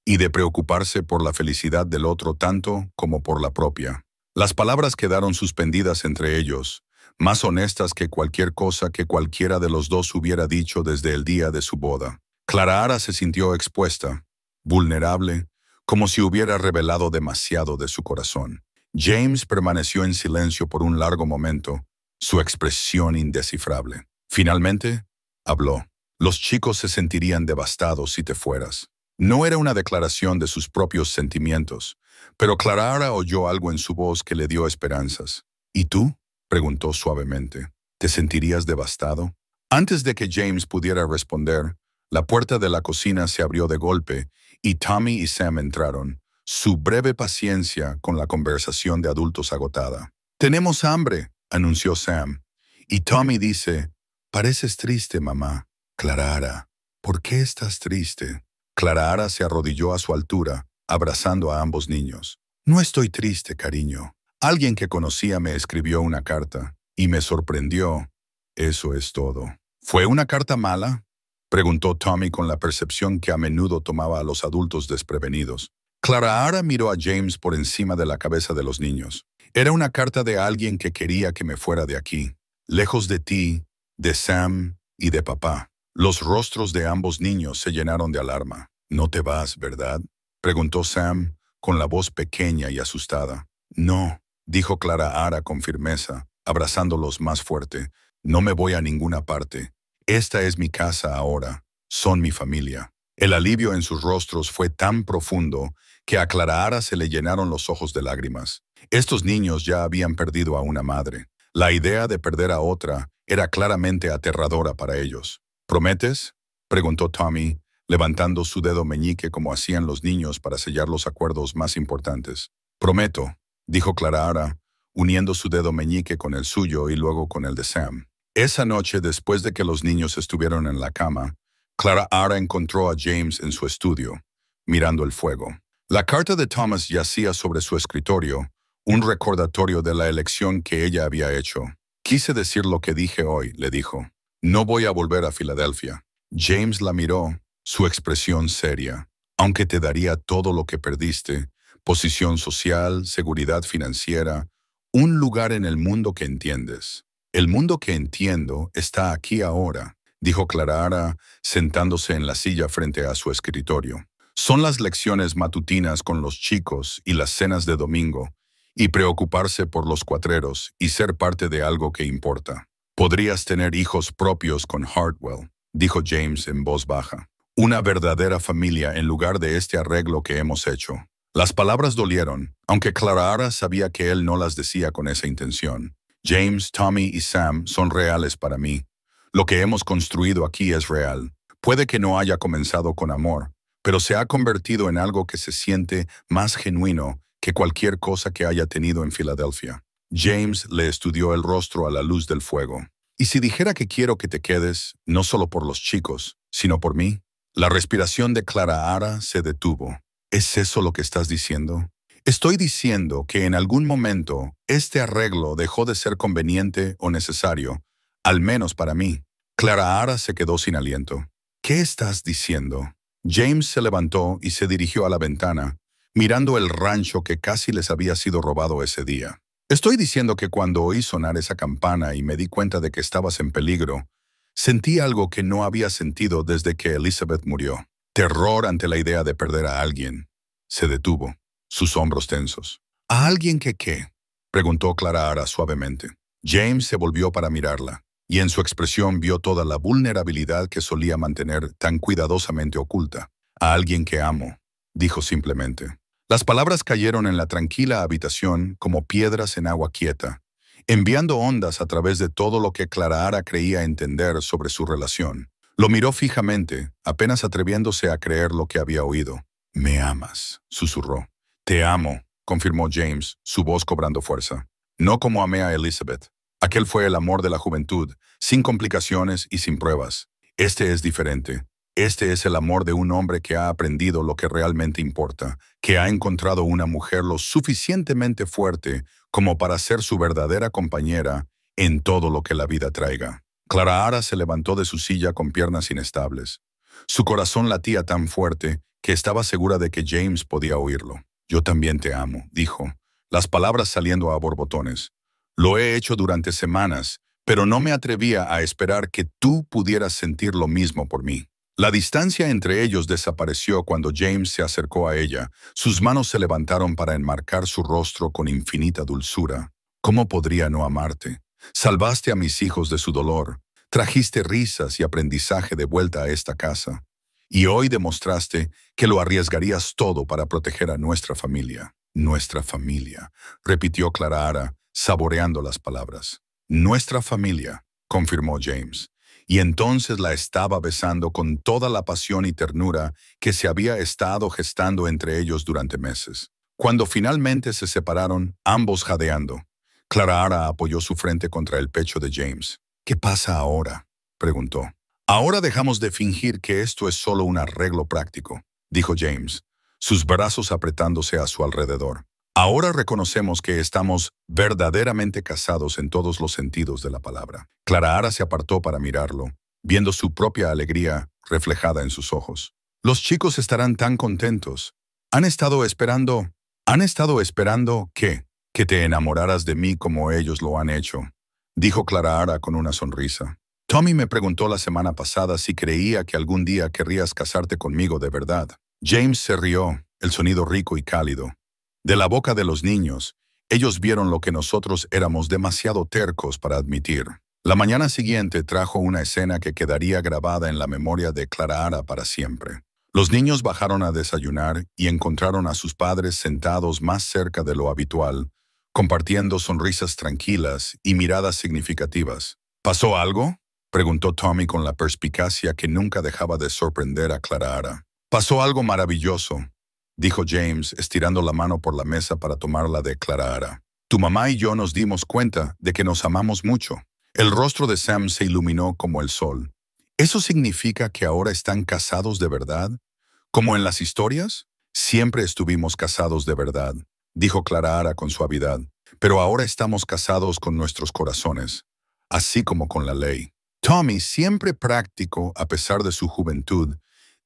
y de preocuparse por la felicidad del otro tanto como por la propia. Las palabras quedaron suspendidas entre ellos, más honestas que cualquier cosa que cualquiera de los dos hubiera dicho desde el día de su boda. Clara Ara se sintió expuesta, vulnerable, como si hubiera revelado demasiado de su corazón. James permaneció en silencio por un largo momento, su expresión indescifrable. Finalmente, habló. Los chicos se sentirían devastados si te fueras. No era una declaración de sus propios sentimientos, pero Clara Ara oyó algo en su voz que le dio esperanzas. ¿Y tú?, preguntó suavemente. ¿Te sentirías devastado? Antes de que James pudiera responder, la puerta de la cocina se abrió de golpe y Tommy y Sam entraron, su breve paciencia con la conversación de adultos agotada. «Tenemos hambre», anunció Sam. Y Tommy dice, «Pareces triste, mamá». «Clara Ara, ¿por qué estás triste?» Clara Ara se arrodilló a su altura, abrazando a ambos niños. «No estoy triste, cariño. Alguien que conocía me escribió una carta, y me sorprendió. Eso es todo». «¿Fue una carta mala?», preguntó Tommy con la percepción que a menudo tomaba a los adultos desprevenidos. Clara Ara miró a James por encima de la cabeza de los niños. «Era una carta de alguien que quería que me fuera de aquí, lejos de ti, de Sam y de papá». Los rostros de ambos niños se llenaron de alarma. «No te vas, ¿verdad?», preguntó Sam, con la voz pequeña y asustada. «No», dijo Clara Ara con firmeza, abrazándolos más fuerte. «No me voy a ninguna parte. Esta es mi casa ahora. Son mi familia». El alivio en sus rostros fue tan profundo que a Clara Ara se le llenaron los ojos de lágrimas. Estos niños ya habían perdido a una madre. La idea de perder a otra era claramente aterradora para ellos. «¿Prometes?», preguntó Tommy, levantando su dedo meñique como hacían los niños para sellar los acuerdos más importantes. «Prometo», dijo Clara Ara, uniendo su dedo meñique con el suyo y luego con el de Sam. Esa noche, después de que los niños estuvieron en la cama, Clara Ara encontró a James en su estudio, mirando el fuego. La carta de Thomas yacía sobre su escritorio, un recordatorio de la elección que ella había hecho. «Quise decir lo que dije hoy», le dijo. «No voy a volver a Filadelfia». James la miró, su expresión seria. «Aunque te daría todo lo que perdiste, posición social, seguridad financiera, un lugar en el mundo que entiendes». «El mundo que entiendo está aquí ahora», dijo Clara Ara, sentándose en la silla frente a su escritorio. «Son las lecciones matutinas con los chicos y las cenas de domingo, y preocuparse por los cuatreros y ser parte de algo que importa». «Podrías tener hijos propios con Hartwell», dijo James en voz baja. «Una verdadera familia en lugar de este arreglo que hemos hecho». Las palabras dolieron, aunque Clara Ara sabía que él no las decía con esa intención. «James, Tommy y Sam son reales para mí. Lo que hemos construido aquí es real. Puede que no haya comenzado con amor, pero se ha convertido en algo que se siente más genuino que cualquier cosa que haya tenido en Filadelfia». James le estudió el rostro a la luz del fuego. «¿Y si dijera que quiero que te quedes, no solo por los chicos, sino por mí?» La respiración de Clara Ara se detuvo. «¿Es eso lo que estás diciendo?» «Estoy diciendo que en algún momento este arreglo dejó de ser conveniente o necesario, al menos para mí». Clara Ara se quedó sin aliento. «¿Qué estás diciendo?» James se levantó y se dirigió a la ventana, mirando el rancho que casi les había sido robado ese día. «Estoy diciendo que cuando oí sonar esa campana y me di cuenta de que estabas en peligro, sentí algo que no había sentido desde que Elizabeth murió. Terror ante la idea de perder a alguien». Se detuvo, sus hombros tensos. «¿A alguien que qué?», preguntó Clara Ara suavemente. James se volvió para mirarla, y en su expresión vio toda la vulnerabilidad que solía mantener tan cuidadosamente oculta. «A alguien que amo», dijo simplemente. Las palabras cayeron en la tranquila habitación como piedras en agua quieta, enviando ondas a través de todo lo que Clara Ara creía entender sobre su relación. Lo miró fijamente, apenas atreviéndose a creer lo que había oído. «Me amas», susurró. «Te amo», confirmó James, su voz cobrando fuerza. «No como amé a Elizabeth. Aquel fue el amor de la juventud, sin complicaciones y sin pruebas. Este es diferente. Este es el amor de un hombre que ha aprendido lo que realmente importa, que ha encontrado una mujer lo suficientemente fuerte como para ser su verdadera compañera en todo lo que la vida traiga». Clara Ara se levantó de su silla con piernas inestables. Su corazón latía tan fuerte que estaba segura de que James podía oírlo. Yo también te amo, dijo, las palabras saliendo a borbotones. Lo he hecho durante semanas, pero no me atrevía a esperar que tú pudieras sentir lo mismo por mí. La distancia entre ellos desapareció cuando James se acercó a ella. Sus manos se levantaron para enmarcar su rostro con infinita dulzura. ¿Cómo podría no amarte? Salvaste a mis hijos de su dolor. Trajiste risas y aprendizaje de vuelta a esta casa. Y hoy demostraste que lo arriesgarías todo para proteger a nuestra familia. Nuestra familia, repitió Clara, saboreando las palabras. Nuestra familia, confirmó James. Y entonces la estaba besando con toda la pasión y ternura que se había estado gestando entre ellos durante meses. Cuando finalmente se separaron, ambos jadeando, Clara apoyó su frente contra el pecho de James. ¿Qué pasa ahora?, preguntó. Ahora dejamos de fingir que esto es solo un arreglo práctico, dijo James, sus brazos apretándose a su alrededor. Ahora reconocemos que estamos verdaderamente casados en todos los sentidos de la palabra. Clara se apartó para mirarlo, viendo su propia alegría reflejada en sus ojos. Los chicos estarán tan contentos. ¿Han estado esperando qué? Que te enamoraras de mí como ellos lo han hecho, dijo Clara con una sonrisa. Tommy me preguntó la semana pasada si creía que algún día querrías casarte conmigo de verdad. James se rió, el sonido rico y cálido. De la boca de los niños, ellos vieron lo que nosotros éramos demasiado tercos para admitir. La mañana siguiente trajo una escena que quedaría grabada en la memoria de Clara para siempre. Los niños bajaron a desayunar y encontraron a sus padres sentados más cerca de lo habitual, compartiendo sonrisas tranquilas y miradas significativas. ¿Pasó algo?, preguntó Tommy con la perspicacia que nunca dejaba de sorprender a Clara. Pasó algo maravilloso, dijo James, estirando la mano por la mesa para tomarla de Clara. Tu mamá y yo nos dimos cuenta de que nos amamos mucho. El rostro de Sam se iluminó como el sol. ¿Eso significa que ahora están casados de verdad? ¿Como en las historias? Siempre estuvimos casados de verdad, dijo Clara con suavidad. Pero ahora estamos casados con nuestros corazones, así como con la ley. Tommy, siempre práctico a pesar de su juventud,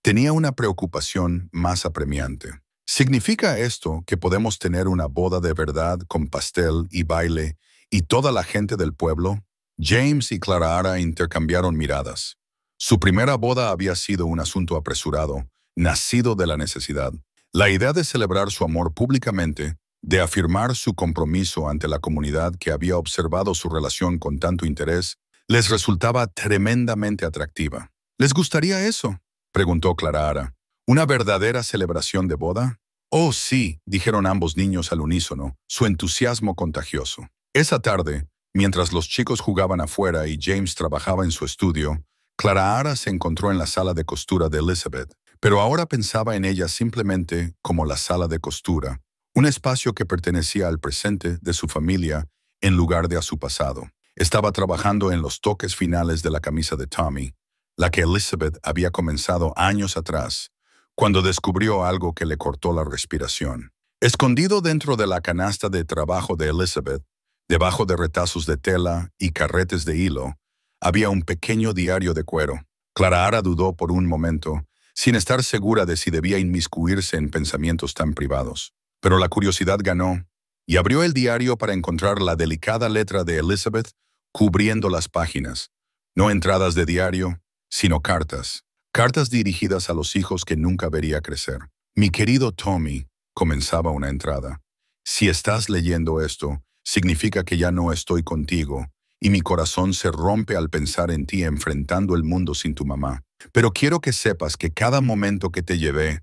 tenía una preocupación más apremiante. ¿Significa esto que podemos tener una boda de verdad con pastel y baile y toda la gente del pueblo? James y Clara intercambiaron miradas. Su primera boda había sido un asunto apresurado, nacido de la necesidad. La idea de celebrar su amor públicamente, de afirmar su compromiso ante la comunidad que había observado su relación con tanto interés, les resultaba tremendamente atractiva. ¿Les gustaría eso?, preguntó Clara. ¿Una verdadera celebración de boda? Oh, sí, dijeron ambos niños al unísono, su entusiasmo contagioso. Esa tarde, mientras los chicos jugaban afuera y James trabajaba en su estudio, Clara se encontró en la sala de costura de Elizabeth, pero ahora pensaba en ella simplemente como la sala de costura, un espacio que pertenecía al presente de su familia en lugar de a su pasado. Estaba trabajando en los toques finales de la camisa de Tommy, la que Elizabeth había comenzado años atrás, cuando descubrió algo que le cortó la respiración. Escondido dentro de la canasta de trabajo de Elizabeth, debajo de retazos de tela y carretes de hilo, había un pequeño diario de cuero. Clara dudó por un momento, sin estar segura de si debía inmiscuirse en pensamientos tan privados. Pero la curiosidad ganó, y abrió el diario para encontrar la delicada letra de Elizabeth cubriendo las páginas. No entradas de diario, sino cartas. Cartas dirigidas a los hijos que nunca vería crecer. Mi querido Tommy, comenzaba una entrada. Si estás leyendo esto, significa que ya no estoy contigo, y mi corazón se rompe al pensar en ti enfrentando el mundo sin tu mamá. Pero quiero que sepas que cada momento que te llevé,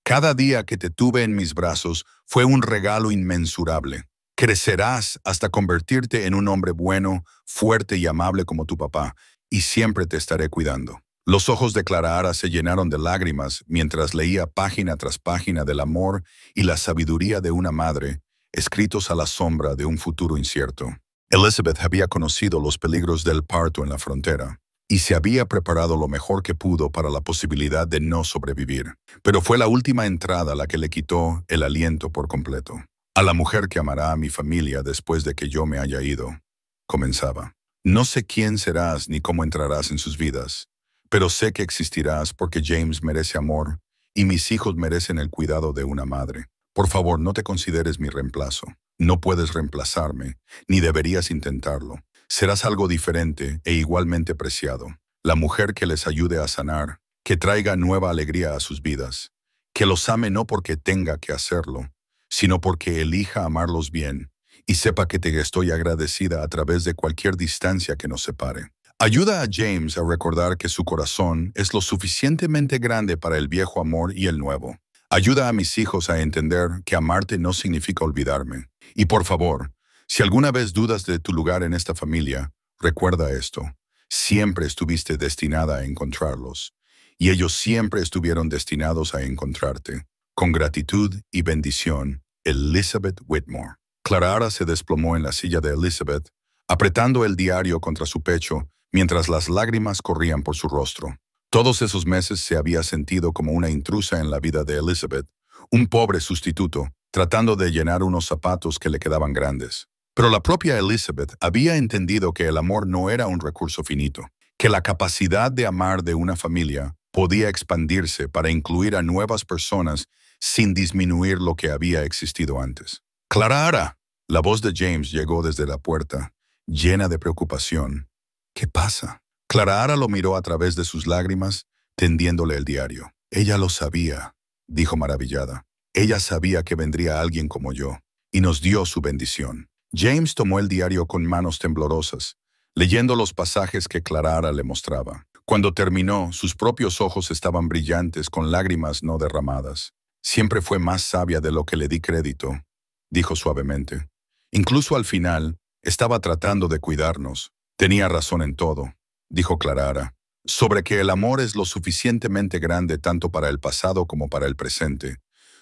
cada día que te tuve en mis brazos, fue un regalo inmensurable. Crecerás hasta convertirte en un hombre bueno, fuerte y amable como tu papá, y siempre te estaré cuidando. Los ojos de Clara se llenaron de lágrimas mientras leía página tras página del amor y la sabiduría de una madre, escritos a la sombra de un futuro incierto. Elizabeth había conocido los peligros del parto en la frontera y se había preparado lo mejor que pudo para la posibilidad de no sobrevivir. Pero fue la última entrada la que le quitó el aliento por completo. A la mujer que amará a mi familia después de que yo me haya ido, comenzaba. No sé quién serás ni cómo entrarás en sus vidas, pero sé que existirás porque James merece amor y mis hijos merecen el cuidado de una madre. Por favor, no te consideres mi reemplazo. No puedes reemplazarme, ni deberías intentarlo. Serás algo diferente e igualmente preciado. La mujer que les ayude a sanar, que traiga nueva alegría a sus vidas, que los ame no porque tenga que hacerlo, sino porque elija amarlos bien y sepa que te estoy agradecida a través de cualquier distancia que nos separe. Ayuda a James a recordar que su corazón es lo suficientemente grande para el viejo amor y el nuevo. Ayuda a mis hijos a entender que amarte no significa olvidarme. Y por favor, si alguna vez dudas de tu lugar en esta familia, recuerda esto. Siempre estuviste destinada a encontrarlos, y ellos siempre estuvieron destinados a encontrarte. Con gratitud y bendición, Elizabeth Whitmore. Clara se desplomó en la silla de Elizabeth, apretando el diario contra su pecho, mientras las lágrimas corrían por su rostro. Todos esos meses se había sentido como una intrusa en la vida de Elizabeth, un pobre sustituto, tratando de llenar unos zapatos que le quedaban grandes. Pero la propia Elizabeth había entendido que el amor no era un recurso finito, que la capacidad de amar de una familia podía expandirse para incluir a nuevas personas sin disminuir lo que había existido antes. ¡Clara! La voz de James llegó desde la puerta, llena de preocupación. ¿Qué pasa? Clara lo miró a través de sus lágrimas, tendiéndole el diario. Ella lo sabía, dijo maravillada. Ella sabía que vendría alguien como yo, y nos dio su bendición. James tomó el diario con manos temblorosas, leyendo los pasajes que Clara le mostraba. Cuando terminó, sus propios ojos estaban brillantes con lágrimas no derramadas. Siempre fue más sabia de lo que le di crédito, dijo suavemente. Incluso al final, estaba tratando de cuidarnos. Tenía razón en todo, dijo Clara, sobre que el amor es lo suficientemente grande tanto para el pasado como para el presente,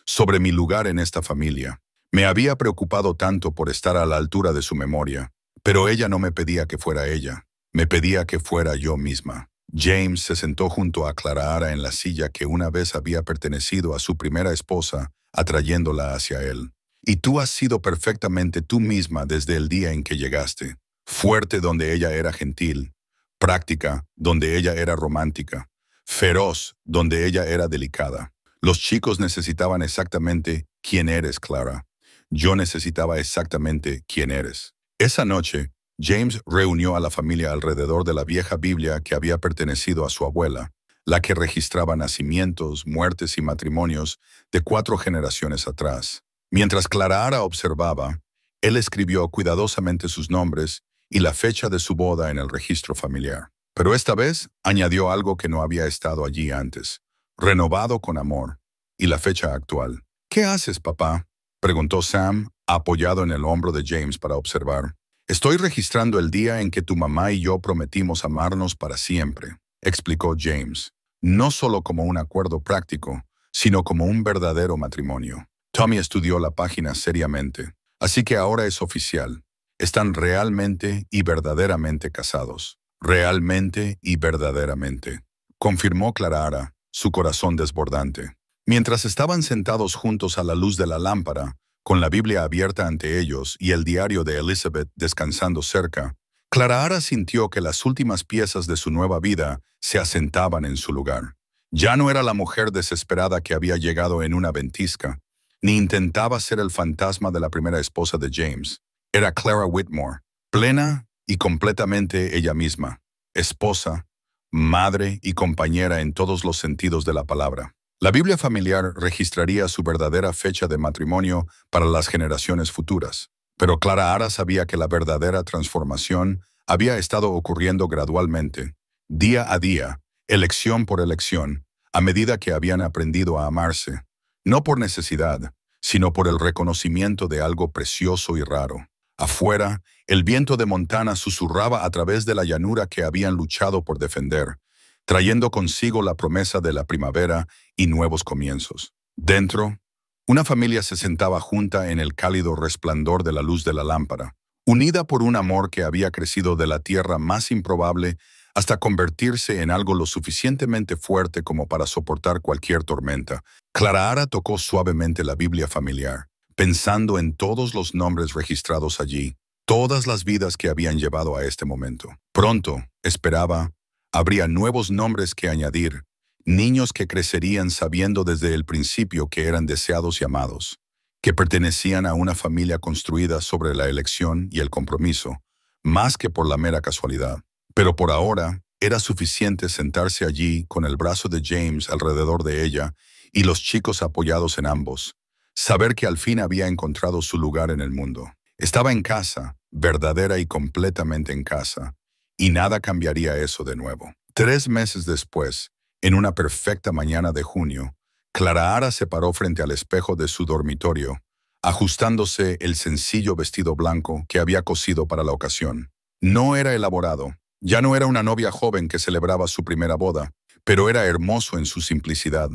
sobre mi lugar en esta familia. Me había preocupado tanto por estar a la altura de su memoria, pero ella no me pedía que fuera ella, me pedía que fuera yo misma. James se sentó junto a Clara en la silla que una vez había pertenecido a su primera esposa, atrayéndola hacia él. Y tú has sido perfectamente tú misma desde el día en que llegaste. Fuerte donde ella era gentil, práctica donde ella era romántica, feroz donde ella era delicada. Los chicos necesitaban exactamente quién eres, Clara. Yo necesitaba exactamente quién eres. Esa noche, James reunió a la familia alrededor de la vieja Biblia que había pertenecido a su abuela, la que registraba nacimientos, muertes y matrimonios de 4 generaciones atrás. Mientras Clara observaba, él escribió cuidadosamente sus nombres y la fecha de su boda en el registro familiar. Pero esta vez añadió algo que no había estado allí antes, renovado con amor, y la fecha actual. ¿Qué haces, papá?, preguntó Sam, apoyado en el hombro de James para observar. Estoy registrando el día en que tu mamá y yo prometimos amarnos para siempre, explicó James, no solo como un acuerdo práctico, sino como un verdadero matrimonio. Tommy estudió la página seriamente. Así que ahora es oficial. Están realmente y verdaderamente casados. Realmente y verdaderamente, confirmó Clara, su corazón desbordante. Mientras estaban sentados juntos a la luz de la lámpara, con la Biblia abierta ante ellos y el diario de Elizabeth descansando cerca, Clara sintió que las últimas piezas de su nueva vida se asentaban en su lugar. Ya no era la mujer desesperada que había llegado en una ventisca, ni intentaba ser el fantasma de la primera esposa de James. Era Clara Whitmore, plena y completamente ella misma, esposa, madre y compañera en todos los sentidos de la palabra. La Biblia familiar registraría su verdadera fecha de matrimonio para las generaciones futuras, pero Clara sabía que la verdadera transformación había estado ocurriendo gradualmente, día a día, elección por elección, a medida que habían aprendido a amarse, no por necesidad, sino por el reconocimiento de algo precioso y raro. Afuera, el viento de Montana susurraba a través de la llanura que habían luchado por defender, trayendo consigo la promesa de la primavera y nuevos comienzos. Dentro, una familia se sentaba junta en el cálido resplandor de la luz de la lámpara, unida por un amor que había crecido de la tierra más improbable hasta convertirse en algo lo suficientemente fuerte como para soportar cualquier tormenta. Clara tocó suavemente la Biblia familiar, pensando en todos los nombres registrados allí, todas las vidas que habían llevado a este momento. Pronto, esperaba, habría nuevos nombres que añadir, Niños que crecerían sabiendo desde el principio que eran deseados y amados, que pertenecían a una familia construida sobre la elección y el compromiso, más que por la mera casualidad. Pero por ahora, era suficiente sentarse allí con el brazo de James alrededor de ella y los chicos apoyados en ambos, saber que al fin había encontrado su lugar en el mundo. Estaba en casa, verdadera y completamente en casa, y nada cambiaría eso de nuevo. 3 meses después, en una perfecta mañana de junio, Clara Ara se paró frente al espejo de su dormitorio, ajustándose el sencillo vestido blanco que había cosido para la ocasión. No era elaborado, ya no era una novia joven que celebraba su primera boda, pero era hermoso en su simplicidad,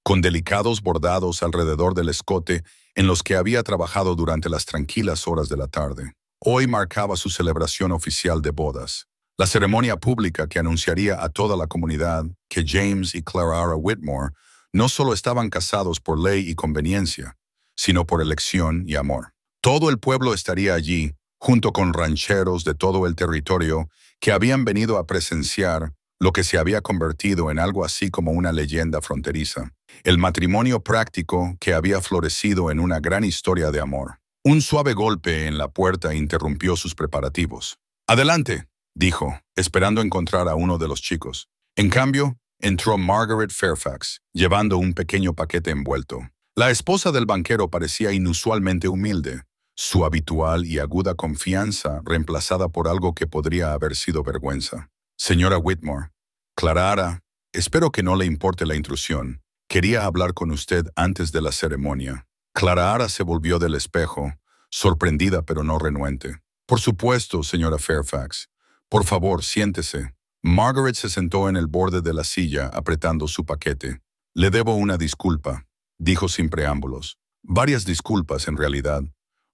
con delicados bordados alrededor del escote en los que había trabajado durante las tranquilas horas de la tarde. Hoy marcaba su celebración oficial de bodas, la ceremonia pública que anunciaría a toda la comunidad que James y Clara Ara Whitmore no solo estaban casados por ley y conveniencia, sino por elección y amor. Todo el pueblo estaría allí, junto con rancheros de todo el territorio que habían venido a presenciar lo que se había convertido en algo así como una leyenda fronteriza, el matrimonio práctico que había florecido en una gran historia de amor. Un suave golpe en la puerta interrumpió sus preparativos. «Adelante», dijo, esperando encontrar a uno de los chicos. En cambio, entró Margaret Fairfax, llevando un pequeño paquete envuelto. La esposa del banquero parecía inusualmente humilde, su habitual y aguda confianza reemplazada por algo que podría haber sido vergüenza. «Señora Whitmore, Clara Ara, espero que no le importe la intrusión. Quería hablar con usted antes de la ceremonia». Clara Ara se volvió del espejo, sorprendida pero no renuente. «Por supuesto, señora Fairfax. Por favor, siéntese». Margaret se sentó en el borde de la silla apretando su paquete. «Le debo una disculpa», dijo sin preámbulos. «Varias disculpas, en realidad.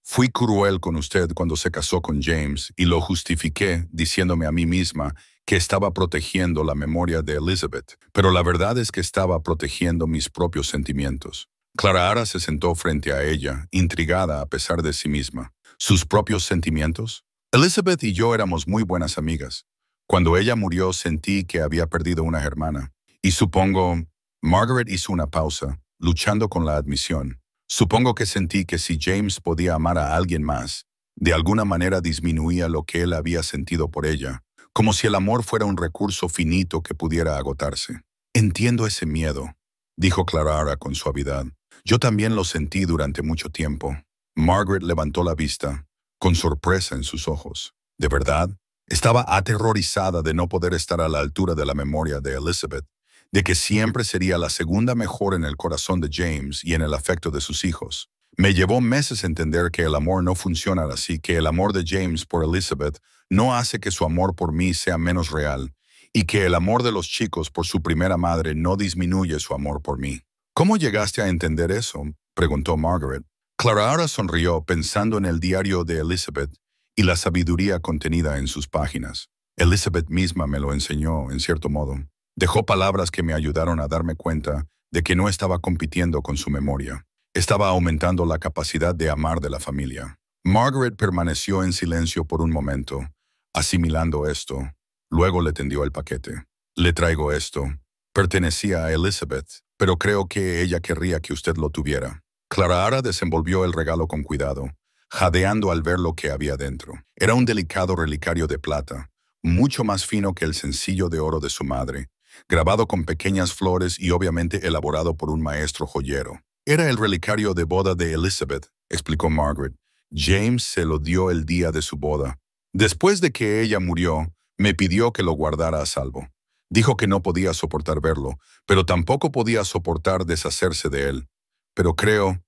Fui cruel con usted cuando se casó con James y lo justifiqué diciéndome a mí misma que estaba protegiendo la memoria de Elizabeth, pero la verdad es que estaba protegiendo mis propios sentimientos». Clara Ara se sentó frente a ella, intrigada a pesar de sí misma. ¿Sus propios sentimientos? Elizabeth y yo éramos muy buenas amigas. Cuando ella murió sentí que había perdido una hermana. Y supongo... Margaret hizo una pausa, luchando con la admisión. Supongo que sentí que si James podía amar a alguien más, de alguna manera disminuía lo que él había sentido por ella, como si el amor fuera un recurso finito que pudiera agotarse. «Entiendo ese miedo», dijo Clara Ara con suavidad. «Yo también lo sentí durante mucho tiempo». Margaret levantó la vista, con sorpresa en sus ojos. ¿De verdad? Estaba aterrorizada de no poder estar a la altura de la memoria de Elizabeth, de que siempre sería la segunda mejor en el corazón de James y en el afecto de sus hijos. «Me llevó meses entender que el amor no funciona así, que el amor de James por Elizabeth no hace que su amor por mí sea menos real, y que el amor de los chicos por su primera madre no disminuye su amor por mí». «¿Cómo llegaste a entender eso?», preguntó Margaret. Clara Ara sonrió pensando en el diario de Elizabeth y la sabiduría contenida en sus páginas. «Elizabeth misma me lo enseñó, en cierto modo. Dejó palabras que me ayudaron a darme cuenta de que no estaba compitiendo con su memoria. Estaba aumentando la capacidad de amar de la familia». Margaret permaneció en silencio por un momento, asimilando esto. Luego le tendió el paquete. «Le traigo esto. Pertenecía a Elizabeth, pero creo que ella querría que usted lo tuviera». Clara Ara desenvolvió el regalo con cuidado, jadeando al ver lo que había dentro. Era un delicado relicario de plata, mucho más fino que el sencillo de oro de su madre, grabado con pequeñas flores y obviamente elaborado por un maestro joyero. «Era el relicario de boda de Elizabeth», explicó Margaret. «James se lo dio el día de su boda. Después de que ella murió, me pidió que lo guardara a salvo. Dijo que no podía soportar verlo, pero tampoco podía soportar deshacerse de él. Pero creo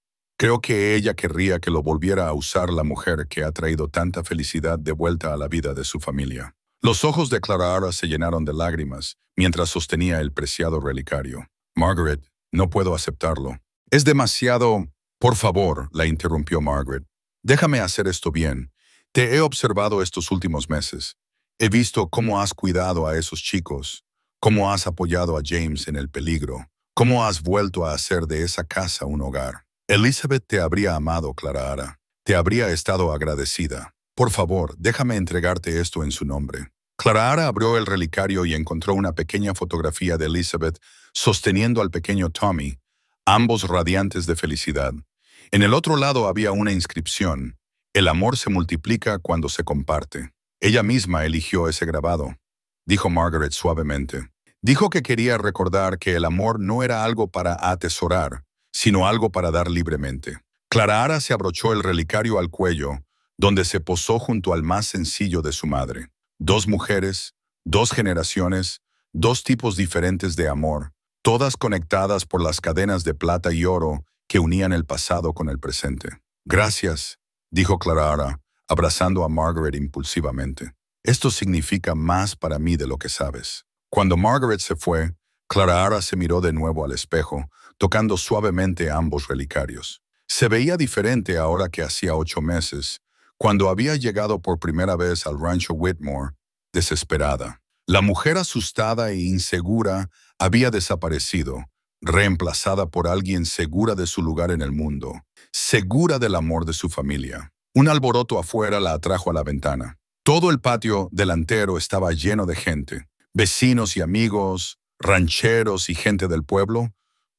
que ella querría que lo volviera a usar la mujer que ha traído tanta felicidad de vuelta a la vida de su familia». Los ojos de Clara Ara se llenaron de lágrimas mientras sostenía el preciado relicario. «Margaret, no puedo aceptarlo. Es demasiado...» «Por favor», la interrumpió Margaret. «Déjame hacer esto bien. Te he observado estos últimos meses. He visto cómo has cuidado a esos chicos, cómo has apoyado a James en el peligro, cómo has vuelto a hacer de esa casa un hogar. Elizabeth te habría amado, Clara Ara. Te habría estado agradecida. Por favor, déjame entregarte esto en su nombre». Clara Ara abrió el relicario y encontró una pequeña fotografía de Elizabeth sosteniendo al pequeño Tommy, ambos radiantes de felicidad. En el otro lado había una inscripción: "El amor se multiplica cuando se comparte". Ella misma eligió ese grabado, dijo Margaret suavemente. Dijo que quería recordar que el amor no era algo para atesorar, sino algo para dar libremente. Clara Ara se abrochó el relicario al cuello, donde se posó junto al más sencillo de su madre. Dos mujeres, dos generaciones, dos tipos diferentes de amor, todas conectadas por las cadenas de plata y oro que unían el pasado con el presente. Gracias, dijo Clara Ara, abrazando a Margaret impulsivamente. Esto significa más para mí de lo que sabes. Cuando Margaret se fue, Clara Ara se miró de nuevo al espejo, tocando suavemente ambos relicarios. Se veía diferente ahora que hacía 8 meses, cuando había llegado por primera vez al rancho Whitmore, desesperada. La mujer asustada e insegura había desaparecido, reemplazada por alguien segura de su lugar en el mundo, segura del amor de su familia. Un alboroto afuera la atrajo a la ventana. Todo el patio delantero estaba lleno de gente, vecinos y amigos, rancheros y gente del pueblo,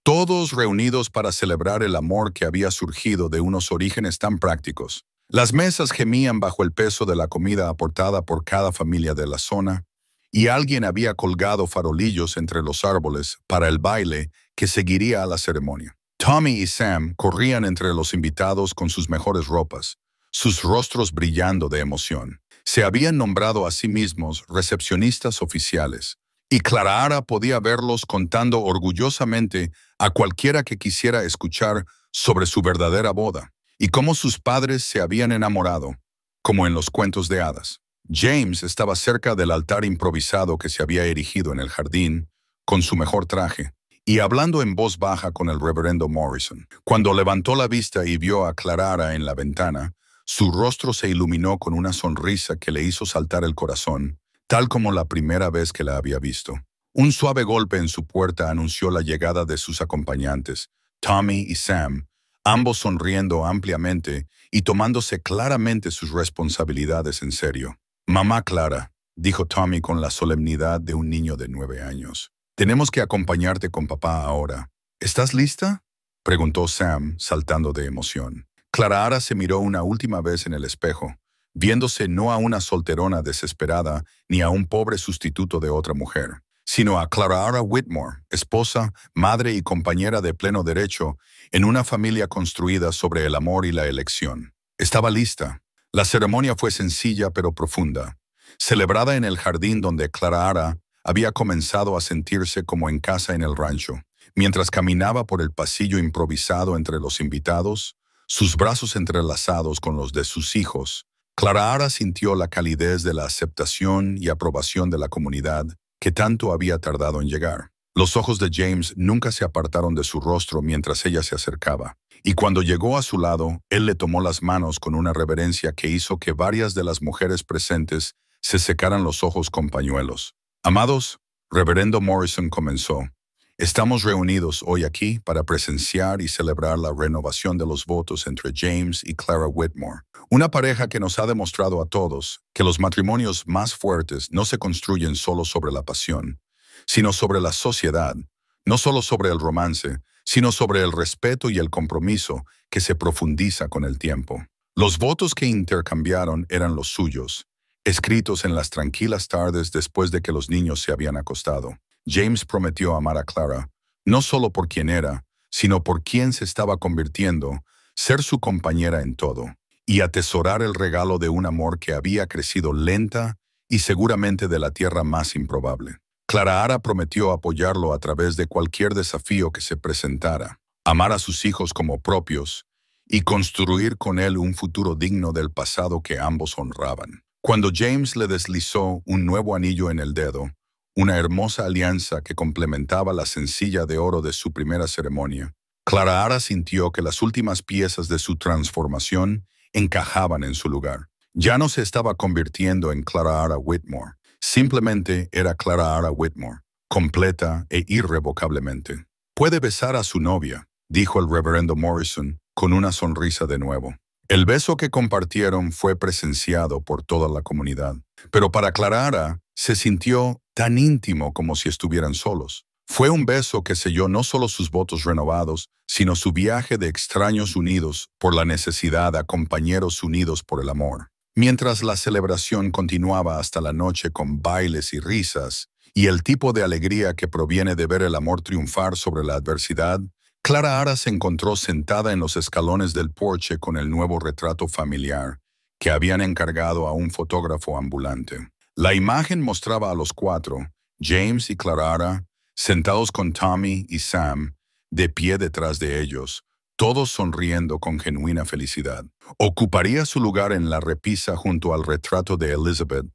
todos reunidos para celebrar el amor que había surgido de unos orígenes tan prácticos. Las mesas gemían bajo el peso de la comida aportada por cada familia de la zona, y alguien había colgado farolillos entre los árboles para el baile que seguiría a la ceremonia. Tommy y Sam corrían entre los invitados con sus mejores ropas, sus rostros brillando de emoción. Se habían nombrado a sí mismos recepcionistas oficiales, y Clara Ara podía verlos contando orgullosamente a cualquiera que quisiera escuchar sobre su verdadera boda y cómo sus padres se habían enamorado, como en los cuentos de hadas. James estaba cerca del altar improvisado que se había erigido en el jardín, con su mejor traje, y hablando en voz baja con el reverendo Morrison. Cuando levantó la vista y vio a Clara Ara en la ventana, su rostro se iluminó con una sonrisa que le hizo saltar el corazón, tal como la primera vez que la había visto. Un suave golpe en su puerta anunció la llegada de sus acompañantes, Tommy y Sam, ambos sonriendo ampliamente y tomándose claramente sus responsabilidades en serio. «Mamá Clara», dijo Tommy con la solemnidad de un niño de 9 años. «Tenemos que acompañarte con papá ahora. ¿Estás lista?», preguntó Sam, saltando de emoción. Clara Ara se miró una última vez en el espejo, viéndose no a una solterona desesperada ni a un pobre sustituto de otra mujer, sino a Clara Ara Whitmore, esposa, madre y compañera de pleno derecho en una familia construida sobre el amor y la elección. Estaba lista. La ceremonia fue sencilla pero profunda, celebrada en el jardín donde Clara Ara había comenzado a sentirse como en casa en el rancho. Mientras caminaba por el pasillo improvisado entre los invitados, sus brazos entrelazados con los de sus hijos, Clara Ara sintió la calidez de la aceptación y aprobación de la comunidad que tanto había tardado en llegar. Los ojos de James nunca se apartaron de su rostro mientras ella se acercaba, y cuando llegó a su lado, él le tomó las manos con una reverencia que hizo que varias de las mujeres presentes se secaran los ojos con pañuelos. «Amados», reverendo Morrison comenzó, «estamos reunidos hoy aquí para presenciar y celebrar la renovación de los votos entre James y Clara Whitmore, una pareja que nos ha demostrado a todos que los matrimonios más fuertes no se construyen solo sobre la pasión, sino sobre la sociedad, no solo sobre el romance, sino sobre el respeto y el compromiso que se profundiza con el tiempo». Los votos que intercambiaron eran los suyos, escritos en las tranquilas tardes después de que los niños se habían acostado. James prometió amar a Clara, no solo por quien era, sino por quien se estaba convirtiendo, ser su compañera en todo, y atesorar el regalo de un amor que había crecido lenta y seguramente de la tierra más improbable. Clara Ara prometió apoyarlo a través de cualquier desafío que se presentara, amar a sus hijos como propios y construir con él un futuro digno del pasado que ambos honraban. Cuando James le deslizó un nuevo anillo en el dedo, una hermosa alianza que complementaba la sencilla de oro de su primera ceremonia, Clara Ara sintió que las últimas piezas de su transformación encajaban en su lugar. Ya no se estaba convirtiendo en Clara Ara Whitmore, simplemente era Clara Ara Whitmore, completa e irrevocablemente. «Puede besar a su novia», dijo el reverendo Morrison con una sonrisa de nuevo. El beso que compartieron fue presenciado por toda la comunidad, pero para Clara Ara Se sintió tan íntimo como si estuvieran solos. Fue un beso que selló no solo sus votos renovados, sino su viaje de extraños unidos por la necesidad a compañeros unidos por el amor. Mientras la celebración continuaba hasta la noche con bailes y risas, y el tipo de alegría que proviene de ver el amor triunfar sobre la adversidad, Clara Ara se encontró sentada en los escalones del porche con el nuevo retrato familiar que habían encargado a un fotógrafo ambulante. La imagen mostraba a los cuatro, James y Clara Ara, sentados con Tommy y Sam, de pie detrás de ellos, todos sonriendo con genuina felicidad. Ocuparía su lugar en la repisa junto al retrato de Elizabeth,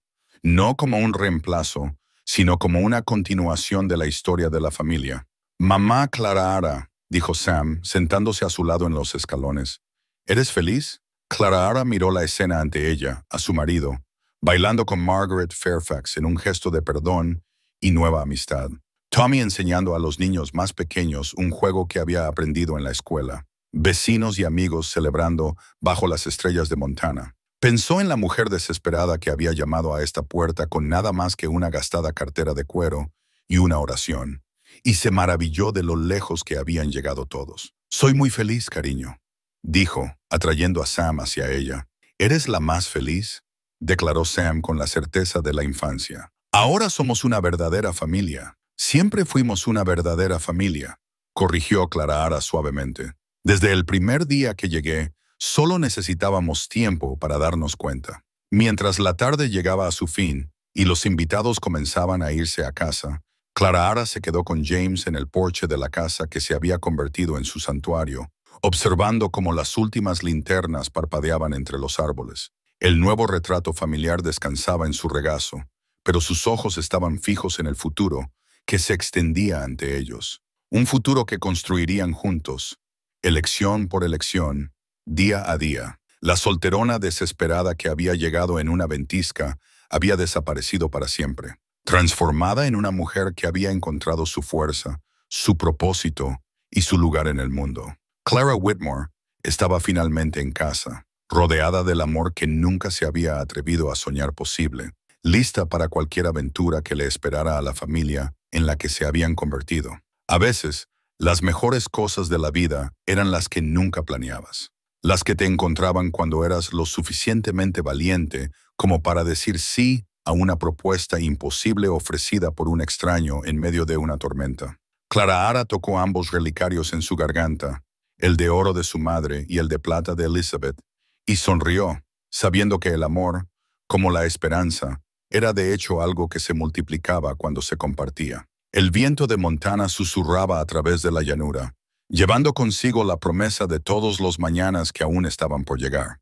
no como un reemplazo, sino como una continuación de la historia de la familia. «Mamá Clara Ara», dijo Sam, sentándose a su lado en los escalones. «¿Eres feliz?» Clara Ara miró la escena ante ella, a su marido, bailando con Margaret Fairfax en un gesto de perdón y nueva amistad. Tommy enseñando a los niños más pequeños un juego que había aprendido en la escuela. Vecinos y amigos celebrando bajo las estrellas de Montana. Pensó en la mujer desesperada que había llamado a esta puerta con nada más que una gastada cartera de cuero y una oración, y se maravilló de lo lejos que habían llegado todos. «Soy muy feliz, cariño», dijo, atrayendo a Sam hacia ella. «¿Eres la más feliz?», declaró Sam con la certeza de la infancia. «Ahora somos una verdadera familia». «Siempre fuimos una verdadera familia», corrigió Clara Ara suavemente. «Desde el primer día que llegué, solo necesitábamos tiempo para darnos cuenta». Mientras la tarde llegaba a su fin y los invitados comenzaban a irse a casa, Clara Ara se quedó con James en el porche de la casa que se había convertido en su santuario, observando cómo las últimas linternas parpadeaban entre los árboles. El nuevo retrato familiar descansaba en su regazo, pero sus ojos estaban fijos en el futuro que se extendía ante ellos. Un futuro que construirían juntos, elección por elección, día a día. La solterona desesperada que había llegado en una ventisca había desaparecido para siempre, transformada en una mujer que había encontrado su fuerza, su propósito y su lugar en el mundo. Clara Whitmore estaba finalmente en casa, rodeada del amor que nunca se había atrevido a soñar posible, lista para cualquier aventura que le esperara a la familia en la que se habían convertido. A veces, las mejores cosas de la vida eran las que nunca planeabas, las que te encontraban cuando eras lo suficientemente valiente como para decir sí a una propuesta imposible ofrecida por un extraño en medio de una tormenta. Clara Ara tocó ambos relicarios en su garganta, el de oro de su madre y el de plata de Elizabeth, y sonrió, sabiendo que el amor, como la esperanza, era de hecho algo que se multiplicaba cuando se compartía. El viento de Montana susurraba a través de la llanura, llevando consigo la promesa de todos los mañanas que aún estaban por llegar.